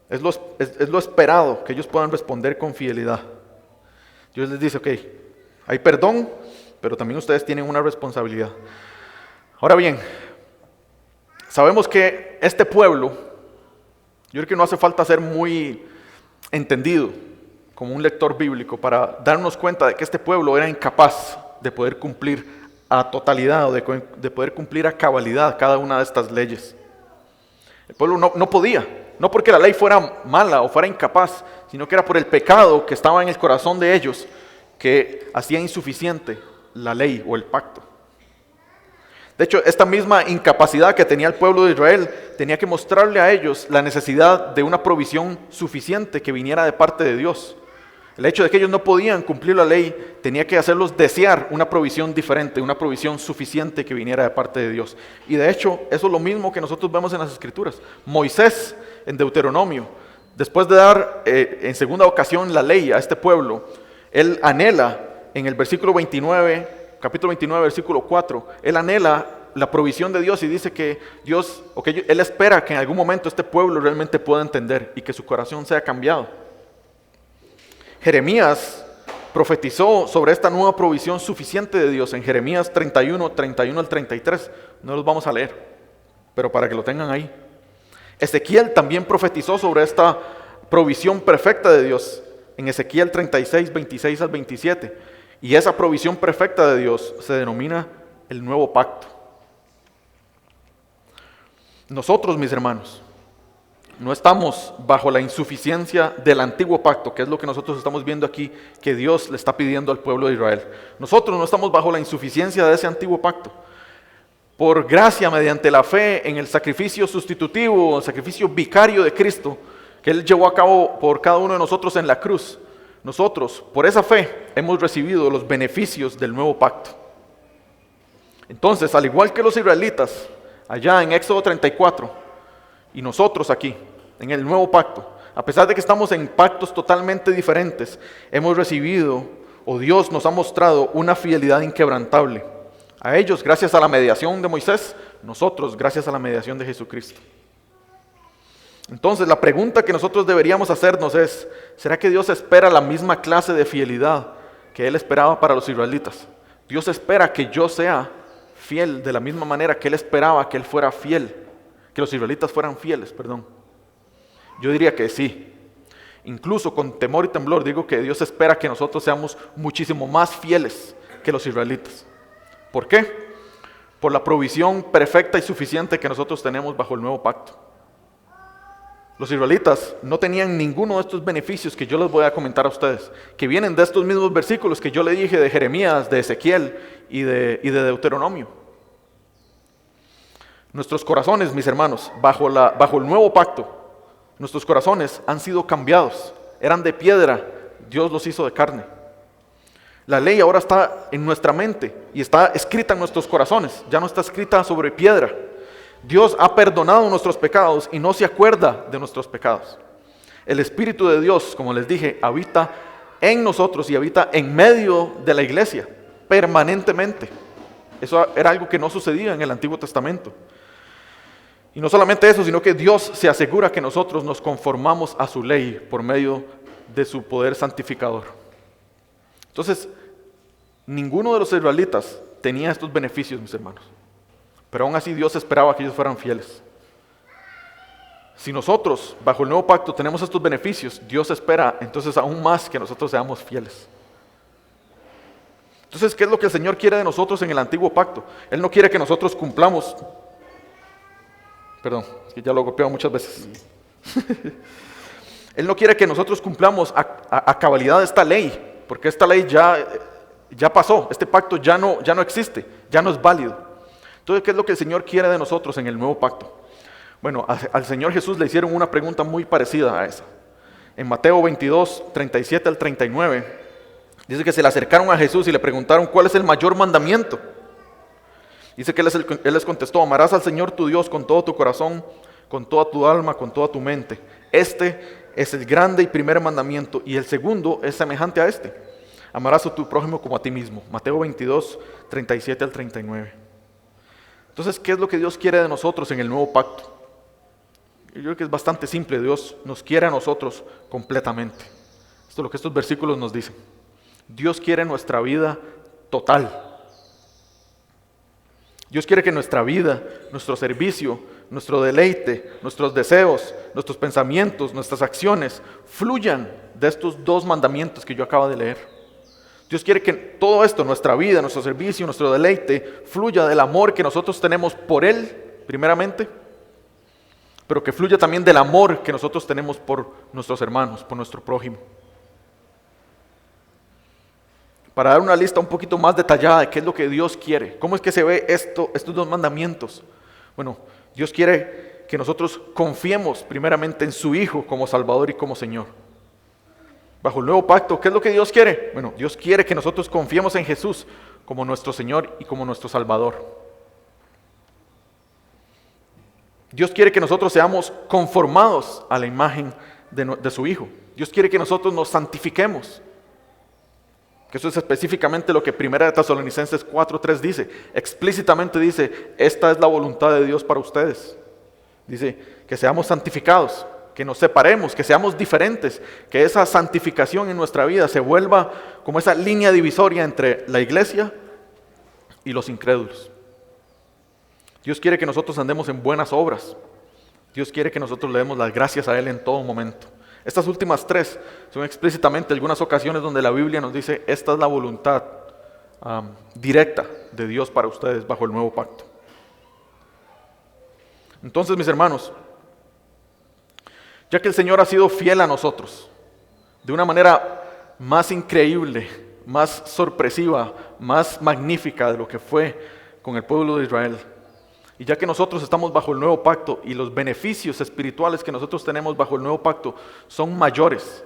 [SPEAKER 1] Es lo esperado, que ellos puedan responder con fidelidad. Dios les dice, ok, hay perdón, pero también ustedes tienen una responsabilidad. Ahora bien, sabemos que este pueblo, yo creo que no hace falta ser muy entendido como un lector bíblico para darnos cuenta de que este pueblo era incapaz de poder cumplir a totalidad o de poder cumplir a cabalidad cada una de estas leyes. El pueblo no podía, no porque la ley fuera mala o fuera incapaz, sino que era por el pecado que estaba en el corazón de ellos que hacía insuficiente la ley o el pacto. De hecho, esta misma incapacidad que tenía el pueblo de Israel tenía que mostrarle a ellos la necesidad de una provisión suficiente que viniera de parte de Dios. El hecho de que ellos no podían cumplir la ley tenía que hacerlos desear una provisión diferente, una provisión suficiente que viniera de parte de Dios. Y de hecho, eso es lo mismo que nosotros vemos en las Escrituras. Moisés, en Deuteronomio, después de dar en segunda ocasión la ley a este pueblo, él anhela en el versículo 29, capítulo 29, versículo 4, él anhela la provisión de Dios y dice que él espera que en algún momento este pueblo realmente pueda entender y que su corazón sea cambiado. Jeremías profetizó sobre esta nueva provisión suficiente de Dios en Jeremías 31 al 33. No los vamos a leer, pero para que lo tengan ahí. Ezequiel también profetizó sobre esta provisión perfecta de Dios en Ezequiel 36, 26 al 27. Y esa provisión perfecta de Dios se denomina el nuevo pacto. Nosotros, mis hermanos, no estamos bajo la insuficiencia del antiguo pacto, que es lo que nosotros estamos viendo aquí, que Dios le está pidiendo al pueblo de Israel. Nosotros no estamos bajo la insuficiencia de ese antiguo pacto. por gracia mediante la fe en el sacrificio sustitutivo, el sacrificio vicario de Cristo, que Él llevó a cabo por cada uno de nosotros en la cruz, nosotros, por esa fe, hemos recibido los beneficios del nuevo pacto. Entonces, al igual que los israelitas, allá en Éxodo 34, y nosotros aquí, en el nuevo pacto, a pesar de que estamos en pactos totalmente diferentes, hemos recibido, o Dios nos ha mostrado, una fidelidad inquebrantable. A ellos, gracias a la mediación de Moisés, nosotros, gracias a la mediación de Jesucristo. Entonces, la pregunta que nosotros deberíamos hacernos es, ¿será que Dios espera la misma clase de fidelidad que Él esperaba para los israelitas? Dios espera que yo sea fiel de la misma manera que Él esperaba que Él fuera fiel, que los israelitas fueran fieles, perdón. Yo diría que sí. Incluso con temor y temblor digo que Dios espera que nosotros seamos muchísimo más fieles que los israelitas. ¿Por qué? Por la provisión perfecta y suficiente que nosotros tenemos bajo el nuevo pacto. Los israelitas no tenían ninguno de estos beneficios que yo les voy a comentar a ustedes, que vienen de estos mismos versículos que yo le dije de Jeremías, de Ezequiel y de Deuteronomio. Nuestros corazones, mis hermanos, bajo el nuevo pacto, nuestros corazones han sido cambiados. Eran de piedra, Dios los hizo de carne. La ley ahora está en nuestra mente y está escrita en nuestros corazones, ya no está escrita sobre piedra. Dios ha perdonado nuestros pecados y no se acuerda de nuestros pecados. El Espíritu de Dios, como les dije, habita en nosotros y habita en medio de la iglesia, permanentemente. Eso era algo que no sucedía en el Antiguo Testamento. Y no solamente eso, sino que Dios se asegura que nosotros nos conformamos a su ley por medio de su poder santificador. Entonces, ninguno de los israelitas tenía estos beneficios, mis hermanos. Pero aún así Dios esperaba que ellos fueran fieles. Si nosotros, bajo el nuevo pacto, tenemos estos beneficios, Dios espera entonces aún más que nosotros seamos fieles. Entonces, ¿qué es lo que el Señor quiere de nosotros en el antiguo pacto? Él no quiere que nosotros cumplamos. Perdón, es que ya lo he golpeado muchas veces. Él no quiere que nosotros cumplamos a cabalidad esta ley, porque esta ley ya pasó, este pacto ya no existe, ya no es válido. Entonces, ¿qué es lo que el Señor quiere de nosotros en el nuevo pacto? Bueno, al Señor Jesús le hicieron una pregunta muy parecida a esa. En Mateo 22, 37 al 39, dice que se le acercaron a Jesús y le preguntaron cuál es el mayor mandamiento. Dice que Él les contestó: amarás al Señor tu Dios con todo tu corazón, con toda tu alma, con toda tu mente. Este es el grande y primer mandamiento, y el segundo es semejante a este: amarás a tu prójimo como a ti mismo. Mateo 22, 37 al 39. Entonces, ¿qué es lo que Dios quiere de nosotros en el nuevo pacto? Yo creo que es bastante simple. Dios nos quiere a nosotros completamente. Esto es lo que estos versículos nos dicen. Dios quiere nuestra vida total. Dios quiere que nuestra vida, nuestro servicio, nuestro deleite, nuestros deseos, nuestros pensamientos, nuestras acciones fluyan de estos dos mandamientos que yo acabo de leer. Dios quiere que todo esto, nuestra vida, nuestro servicio, nuestro deleite, fluya del amor que nosotros tenemos por Él, primeramente, pero que fluya también del amor que nosotros tenemos por nuestros hermanos, por nuestro prójimo. Para dar una lista un poquito más detallada de qué es lo que Dios quiere, cómo es que se ve estos dos mandamientos. Bueno, Dios quiere que nosotros confiemos primeramente en su Hijo como Salvador y como Señor. Bajo el nuevo pacto, ¿qué es lo que Dios quiere? Bueno, Dios quiere que nosotros confiemos en Jesús como nuestro Señor y como nuestro Salvador. Dios quiere que nosotros seamos conformados a la imagen de su Hijo. Dios quiere que nosotros nos santifiquemos. Que eso es específicamente lo que 1 Tesalonicenses 4:3 dice. Explícitamente dice: esta es la voluntad de Dios para ustedes. Dice que seamos santificados, que nos separemos, que seamos diferentes, que esa santificación en nuestra vida se vuelva como esa línea divisoria entre la iglesia y los incrédulos. Dios quiere que nosotros andemos en buenas obras. Dios quiere que nosotros le demos las gracias a Él en todo momento. Estas últimas tres son explícitamente algunas ocasiones donde la Biblia nos dice: esta es la voluntad directa de Dios para ustedes bajo el nuevo pacto. Entonces, mis hermanos, ya que el Señor ha sido fiel a nosotros de una manera más increíble, más sorpresiva, más magnífica de lo que fue con el pueblo de Israel, Y ya que nosotros estamos bajo el nuevo pacto y los beneficios espirituales que nosotros tenemos bajo el nuevo pacto son mayores,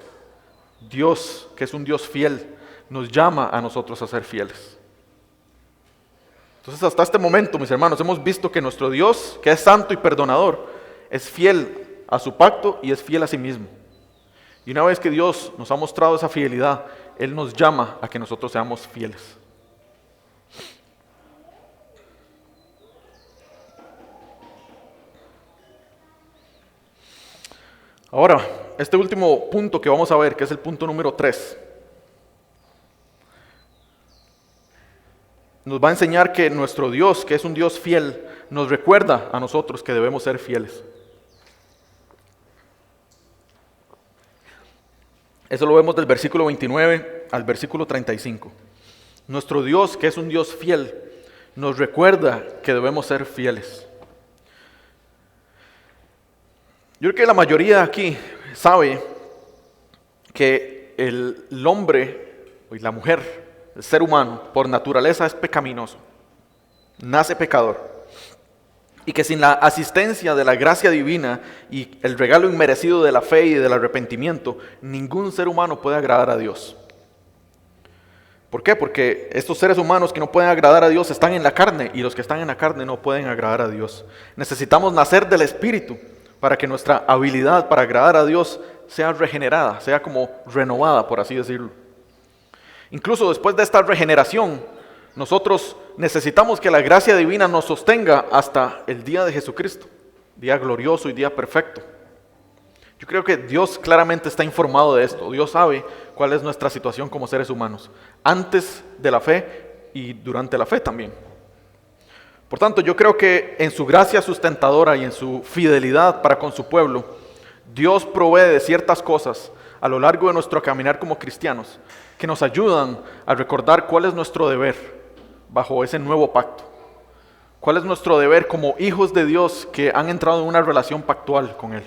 [SPEAKER 1] Dios, que es un Dios fiel, nos llama a nosotros a ser fieles. Entonces, hasta este momento, mis hermanos, hemos visto que nuestro Dios, que es santo y perdonador, es fiel a su pacto y es fiel a sí mismo. Y una vez que Dios nos ha mostrado esa fidelidad, Él nos llama a que nosotros seamos fieles. Ahora, este último punto que vamos a ver, que es el punto número 3, nos va a enseñar que nuestro Dios, que es un Dios fiel, nos recuerda a nosotros que debemos ser fieles. Eso lo vemos del versículo 29 al versículo 35. Nuestro Dios, que es un Dios fiel, nos recuerda que debemos ser fieles. Yo creo que la mayoría aquí sabe que el hombre y la mujer, el ser humano, por naturaleza es pecaminoso, nace pecador. Y que sin la asistencia de la gracia divina y el regalo inmerecido de la fe y del arrepentimiento, ningún ser humano puede agradar a Dios. ¿Por qué? Porque estos seres humanos que no pueden agradar a Dios están en la carne, y los que están en la carne no pueden agradar a Dios. Necesitamos nacer del Espíritu para que nuestra habilidad para agradar a Dios sea regenerada, sea como renovada, por así decirlo. Incluso después de esta regeneración, nosotros necesitamos que la gracia divina nos sostenga hasta el día de Jesucristo, día glorioso y día perfecto. Yo creo que Dios claramente está informado de esto. Dios sabe cuál es nuestra situación como seres humanos, antes de la fe y durante la fe también. Por tanto, yo creo que en su gracia sustentadora y en su fidelidad para con su pueblo, Dios provee de ciertas cosas a lo largo de nuestro caminar como cristianos que nos ayudan a recordar cuál es nuestro deber bajo ese nuevo pacto. ¿Cuál es nuestro deber como hijos de Dios que han entrado en una relación pactual con Él?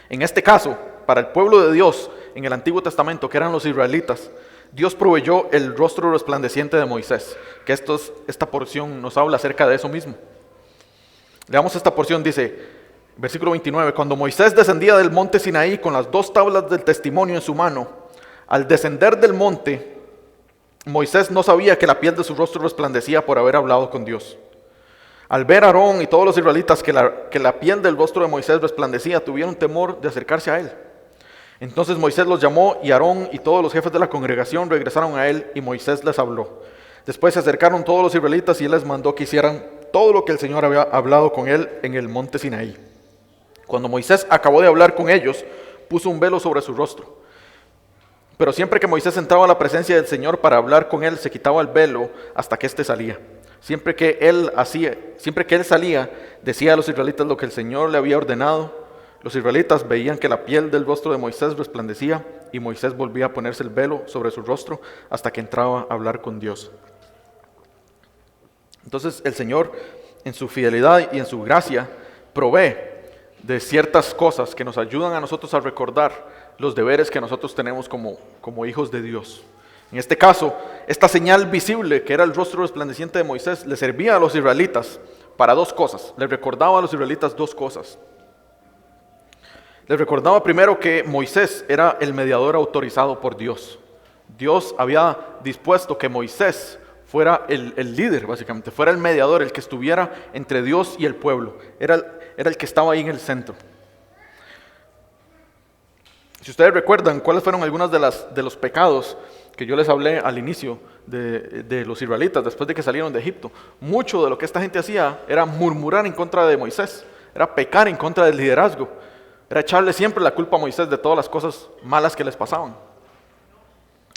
[SPEAKER 1] En este caso, para el pueblo de Dios en el Antiguo Testamento, que eran los israelitas, Dios proveyó el rostro resplandeciente de Moisés, que esta porción nos habla acerca de eso mismo. Leamos esta porción, dice, versículo 29, cuando Moisés descendía del monte Sinaí con las 2 tablas del testimonio en su mano, al descender del monte, Moisés no sabía que la piel de su rostro resplandecía por haber hablado con Dios. Al ver a Aarón y todos los israelitas que la piel del rostro de Moisés resplandecía, tuvieron temor de acercarse a él. Entonces Moisés los llamó y Aarón y todos los jefes de la congregación regresaron a él y Moisés les habló. Después se acercaron todos los israelitas y él les mandó que hicieran todo lo que el Señor había hablado con él en el monte Sinaí. Cuando Moisés acabó de hablar con ellos, puso un velo sobre su rostro. Pero siempre que Moisés entraba a la presencia del Señor para hablar con él, se quitaba el velo hasta que éste salía. Siempre que él salía, decía a los israelitas lo que el Señor le había ordenado. Los israelitas veían que la piel del rostro de Moisés resplandecía y Moisés volvía a ponerse el velo sobre su rostro hasta que entraba a hablar con Dios. Entonces el Señor, en su fidelidad y en su gracia, provee de ciertas cosas que nos ayudan a nosotros a recordar los deberes que nosotros tenemos como hijos de Dios. En este caso, esta señal visible que era el rostro resplandeciente de Moisés le servía a los israelitas para 2 cosas. Les recordaba a los israelitas 2 cosas. Les recordaba primero que Moisés era el mediador autorizado por Dios. Dios había dispuesto que Moisés fuera el líder, básicamente, fuera el mediador, el que estuviera entre Dios y el pueblo. Era el que estaba ahí en el centro. Si ustedes recuerdan cuáles fueron algunos de los pecados que yo les hablé al inicio de los israelitas después de que salieron de Egipto, mucho de lo que esta gente hacía era murmurar en contra de Moisés, era pecar en contra del liderazgo, era echarle siempre la culpa a Moisés de todas las cosas malas que les pasaban.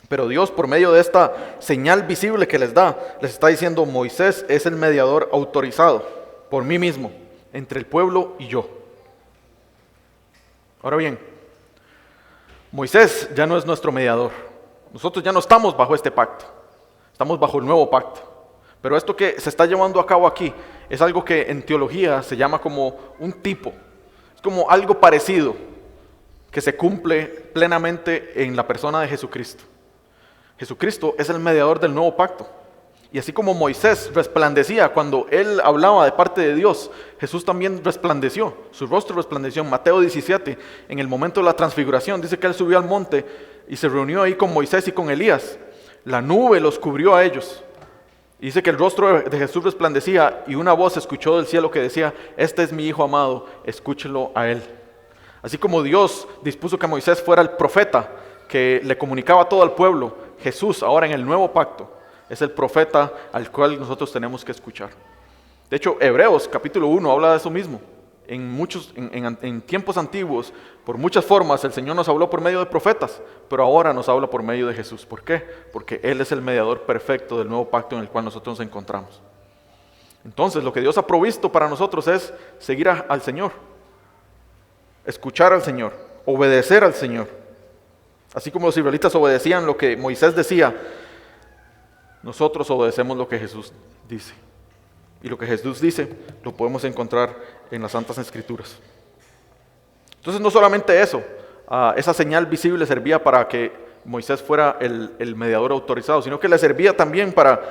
[SPEAKER 1] Pero Dios, por medio de esta señal visible que les da, les está diciendo: Moisés es el mediador autorizado por mí mismo entre el pueblo y yo. Ahora bien, Moisés ya no es nuestro mediador. Nosotros ya no estamos bajo este pacto, estamos bajo el nuevo pacto. Pero esto que se está llevando a cabo aquí es algo que en teología se llama como un tipo. Es como algo parecido que se cumple plenamente en la persona de Jesucristo. Jesucristo es el mediador del nuevo pacto. Y así como Moisés resplandecía cuando él hablaba de parte de Dios, Jesús también resplandeció, su rostro resplandeció. En Mateo 17, en el momento de la transfiguración, dice que él subió al monte y se reunió ahí con Moisés y con Elías. La nube los cubrió a ellos. Y dice que el rostro de Jesús resplandecía y una voz se escuchó del cielo que decía: este es mi Hijo amado, escúchelo a él. Así como Dios dispuso que Moisés fuera el profeta que le comunicaba todo al pueblo, Jesús ahora en el nuevo pacto es el profeta al cual nosotros tenemos que escuchar. De hecho, Hebreos capítulo 1 habla de eso mismo. En tiempos antiguos, por muchas formas, el Señor nos habló por medio de profetas, pero ahora nos habla por medio de Jesús. ¿Por qué? Porque Él es el mediador perfecto del nuevo pacto en el cual nosotros nos encontramos. Entonces, lo que Dios ha provisto para nosotros es seguir al Señor, escuchar al Señor, obedecer al Señor. Así como los israelitas obedecían lo que Moisés decía, nosotros obedecemos lo que Jesús dice. Y lo que Jesús dice lo podemos encontrar en las Santas Escrituras. Entonces no solamente eso, esa señal visible servía para que Moisés fuera el mediador autorizado, sino que le servía también para...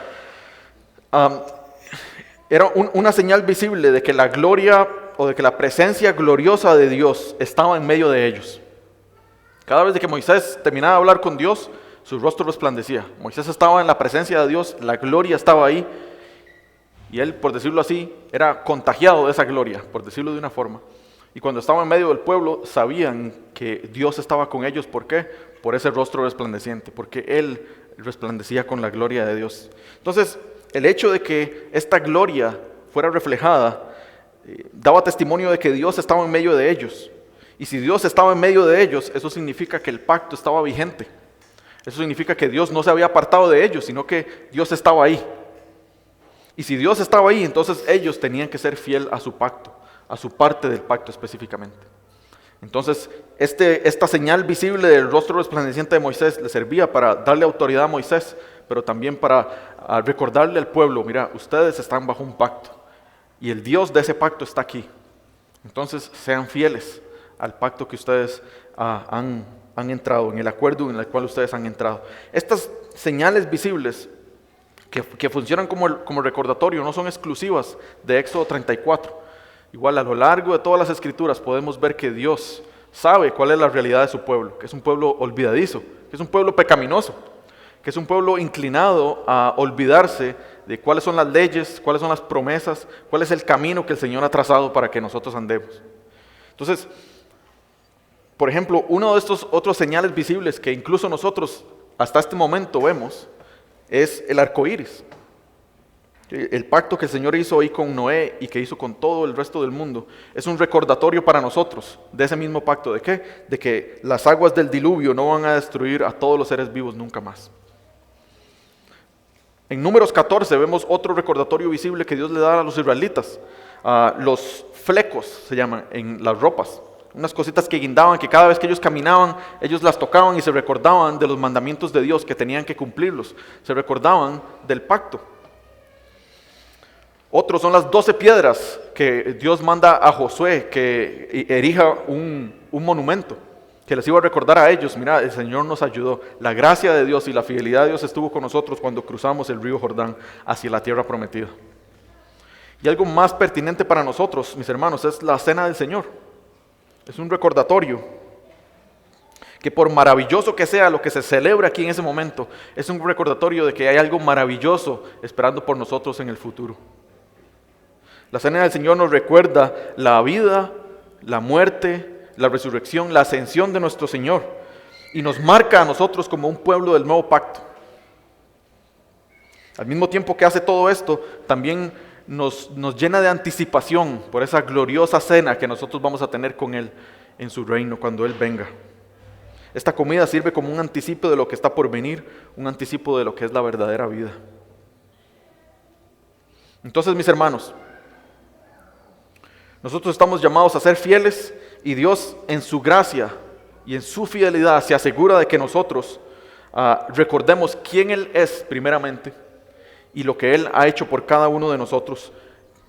[SPEAKER 1] era una señal visible de que la gloria o de que la presencia gloriosa de Dios estaba en medio de ellos. Cada vez que Moisés terminaba de hablar con Dios, su rostro resplandecía. Moisés estaba en la presencia de Dios, la gloria estaba ahí, y él, por decirlo así, era contagiado de esa gloria, por decirlo de una forma. Y cuando estaba en medio del pueblo, sabían que Dios estaba con ellos. ¿Por qué? Por ese rostro resplandeciente, porque él resplandecía con la gloria de Dios. Entonces, el hecho de que esta gloria fuera reflejada, daba testimonio de que Dios estaba en medio de ellos. Y si Dios estaba en medio de ellos, eso significa que el pacto estaba vigente. Eso significa que Dios no se había apartado de ellos, sino que Dios estaba ahí. Y si Dios estaba ahí, entonces ellos tenían que ser fiel a su pacto, a su parte del pacto específicamente. Entonces, esta señal visible del rostro resplandeciente de Moisés le servía para darle autoridad a Moisés, pero también para recordarle al pueblo: mira, ustedes están bajo un pacto, y el Dios de ese pacto está aquí. Entonces, sean fieles al pacto que ustedes han entrado, en el acuerdo en el cual ustedes han entrado. Estas señales visibles que funcionan como recordatorio no son exclusivas de Éxodo 34. Igual, a lo largo de todas las Escrituras podemos ver que Dios sabe cuál es la realidad de su pueblo, que es un pueblo olvidadizo, que es un pueblo pecaminoso, que es un pueblo inclinado a olvidarse de cuáles son las leyes, cuáles son las promesas, cuál es el camino que el Señor ha trazado para que nosotros andemos. Entonces, por ejemplo, uno de estos otros señales visibles que incluso nosotros hasta este momento vemos es el arco iris. El pacto que el Señor hizo ahí con Noé y que hizo con todo el resto del mundo es un recordatorio para nosotros de ese mismo pacto. ¿De qué? De que las aguas del diluvio no van a destruir a todos los seres vivos nunca más. En Números 14 vemos otro recordatorio visible que Dios le da a los israelitas. Los flecos se llaman en las ropas. Unas cositas que guindaban, que cada vez que ellos caminaban, ellos las tocaban y se recordaban de los mandamientos de Dios, que tenían que cumplirlos. Se recordaban del pacto. Otros son las 12 piedras que Dios manda a Josué que erija un monumento, que les iba a recordar a ellos: mira, el Señor nos ayudó. La gracia de Dios y la fidelidad de Dios estuvo con nosotros cuando cruzamos el río Jordán hacia la tierra prometida. Y algo más pertinente para nosotros, mis hermanos, es la cena del Señor. Es un recordatorio que, por maravilloso que sea lo que se celebra aquí en ese momento, es un recordatorio de que hay algo maravilloso esperando por nosotros en el futuro. La cena del Señor nos recuerda la vida, la muerte, la resurrección, la ascensión de nuestro Señor, y nos marca a nosotros como un pueblo del nuevo pacto. Al mismo tiempo que hace todo esto, también nos llena de anticipación por esa gloriosa cena que nosotros vamos a tener con Él en su reino cuando Él venga. Esta comida sirve como un anticipo de lo que está por venir, un anticipo de lo que es la verdadera vida. Entonces, mis hermanos, nosotros estamos llamados a ser fieles, y Dios, en su gracia y en su fidelidad, se asegura de que nosotros recordemos quién Él es primeramente y lo que Él ha hecho por cada uno de nosotros,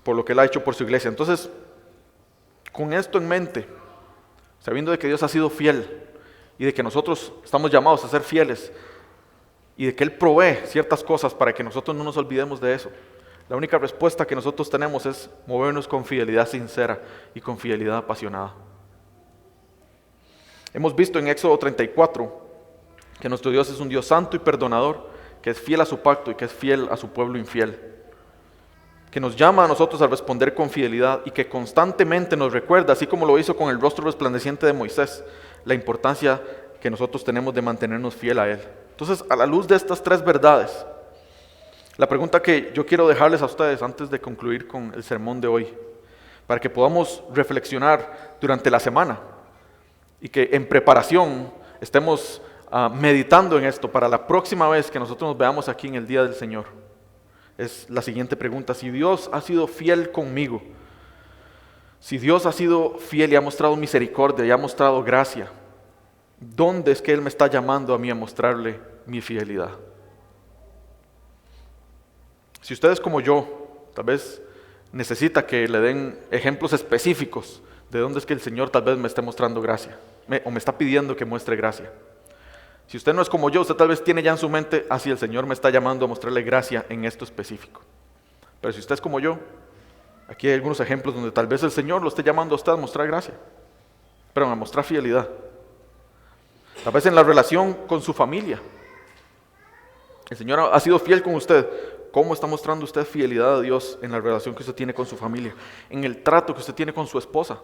[SPEAKER 1] por lo que Él ha hecho por su iglesia. Entonces, con esto en mente, sabiendo de que Dios ha sido fiel y de que nosotros estamos llamados a ser fieles, y de que Él provee ciertas cosas para que nosotros no nos olvidemos de eso. La única respuesta que nosotros tenemos es movernos con fidelidad sincera y con fidelidad apasionada. Hemos visto en Éxodo 34 que nuestro Dios es un Dios santo y perdonador, que es fiel a su pacto y que es fiel a su pueblo infiel, que nos llama a nosotros a responder con fidelidad y que constantemente nos recuerda, así como lo hizo con el rostro resplandeciente de Moisés, la importancia que nosotros tenemos de mantenernos fiel a Él. Entonces, a la luz de estas tres verdades, la pregunta que yo quiero dejarles a ustedes antes de concluir con el sermón de hoy, para que podamos reflexionar durante la semana y que en preparación estemos meditando en esto para la próxima vez que nosotros nos veamos aquí en el día del Señor, es la siguiente pregunta: si Dios ha sido fiel conmigo, si Dios ha sido fiel y ha mostrado misericordia y ha mostrado gracia, ¿dónde es que Él me está llamando a mí a mostrarle mi fidelidad? Si ustedes como yo, tal vez necesita que le den ejemplos específicos de dónde es que el Señor tal vez me esté mostrando gracia, o me está pidiendo que muestre gracia. Si usted no es como yo, usted tal vez tiene ya en su mente, así el Señor me está llamando a mostrarle gracia en esto específico. Pero si usted es como yo, aquí hay algunos ejemplos donde tal vez el Señor lo esté llamando a usted a mostrar gracia, pero a mostrar fidelidad. Tal vez en la relación con su familia. El Señor ha sido fiel con usted. ¿Cómo está mostrando usted fidelidad a Dios en la relación que usted tiene con su familia? En el trato que usted tiene con su esposa.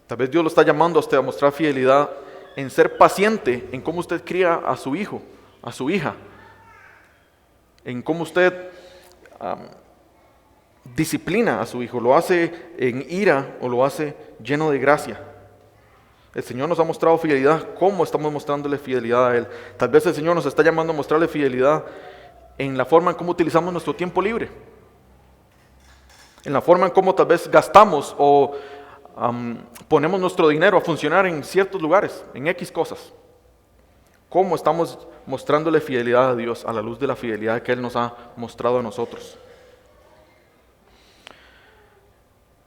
[SPEAKER 1] Tal vez Dios lo está llamando a usted a mostrar fidelidad en ser paciente en cómo usted cría a su hijo, a su hija. En cómo usted disciplina a su hijo. Lo hace en ira o lo hace lleno de gracia. El Señor nos ha mostrado fidelidad. ¿Cómo estamos mostrándole fidelidad a Él? Tal vez el Señor nos está llamando a mostrarle fidelidad en la forma en cómo utilizamos nuestro tiempo libre. En la forma en cómo tal vez gastamos o ponemos nuestro dinero a funcionar en ciertos lugares, en X cosas. ¿Cómo estamos mostrándole fidelidad a Dios a la luz de la fidelidad que Él nos ha mostrado a nosotros?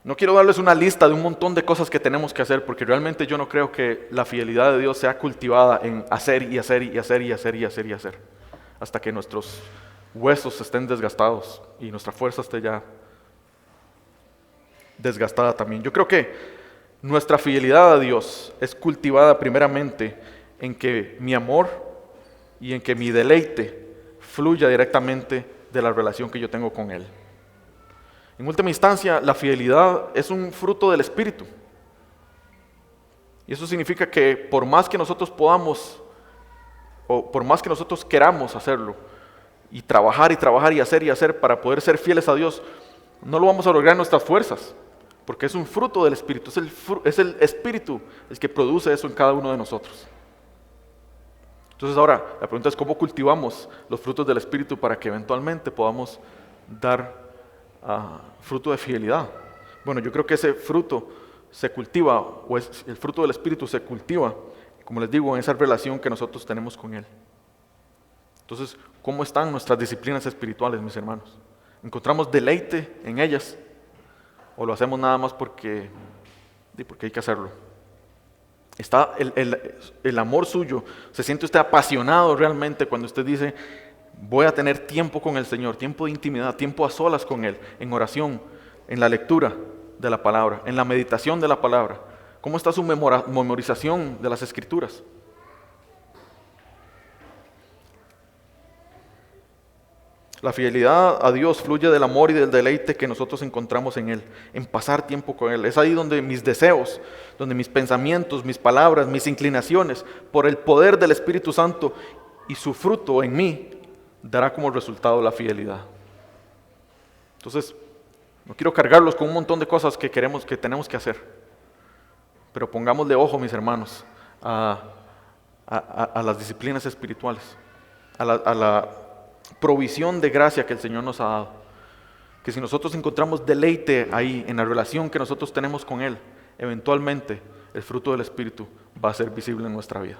[SPEAKER 1] No quiero darles una lista de un montón de cosas que tenemos que hacer, porque realmente yo no creo que la fidelidad de Dios sea cultivada en hacer y hacer y hacer y hacer y hacer y hacer, hasta que nuestros huesos estén desgastados y nuestra fuerza esté ya desgastada también. Yo creo que nuestra fidelidad a Dios es cultivada primeramente en que mi amor y en que mi deleite fluya directamente de la relación que yo tengo con Él. En última instancia, la fidelidad es un fruto del Espíritu. Y eso significa que por más que nosotros podamos, o por más que nosotros queramos hacerlo, y trabajar y hacer para poder ser fieles a Dios, no lo vamos a lograr en nuestras fuerzas, porque es un fruto del Espíritu, es el Espíritu el que produce eso en cada uno de nosotros. Entonces ahora, la pregunta es cómo cultivamos los frutos del Espíritu para que eventualmente podamos dar fruto de fidelidad. Bueno, yo creo que ese fruto se cultiva, o el fruto del Espíritu se cultiva, como les digo, en esa relación que nosotros tenemos con Él. Entonces, ¿cómo están nuestras disciplinas espirituales, mis hermanos? ¿Encontramos deleite en ellas? ¿O lo hacemos nada más porque hay que hacerlo? Está el amor suyo. ¿Se siente usted apasionado realmente cuando usted dice: voy a tener tiempo con el Señor, tiempo de intimidad, tiempo a solas con Él, en oración, en la lectura de la palabra, en la meditación de la palabra? ¿Cómo está su memorización de las Escrituras? La fidelidad a Dios fluye del amor y del deleite que nosotros encontramos en Él, en pasar tiempo con Él. Es ahí donde mis deseos, donde mis pensamientos, mis palabras, mis inclinaciones, por el poder del Espíritu Santo y su fruto en mí, dará como resultado la fidelidad. Entonces, no quiero cargarlos con un montón de cosas que tenemos que hacer, pero pongámosle ojo, mis hermanos, a las disciplinas espirituales, a la provisión de gracia que el Señor nos ha dado. Que si nosotros encontramos deleite ahí, en la relación que nosotros tenemos con Él, eventualmente el fruto del Espíritu va a ser visible en nuestra vida.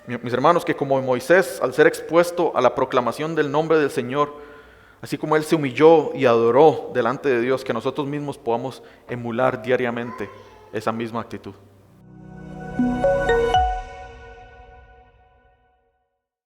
[SPEAKER 1] Mis hermanos, que como Moisés, al ser expuesto a la proclamación del nombre del Señor, Así como Él se humilló y adoró delante de Dios, que nosotros mismos podamos emular diariamente esa misma actitud.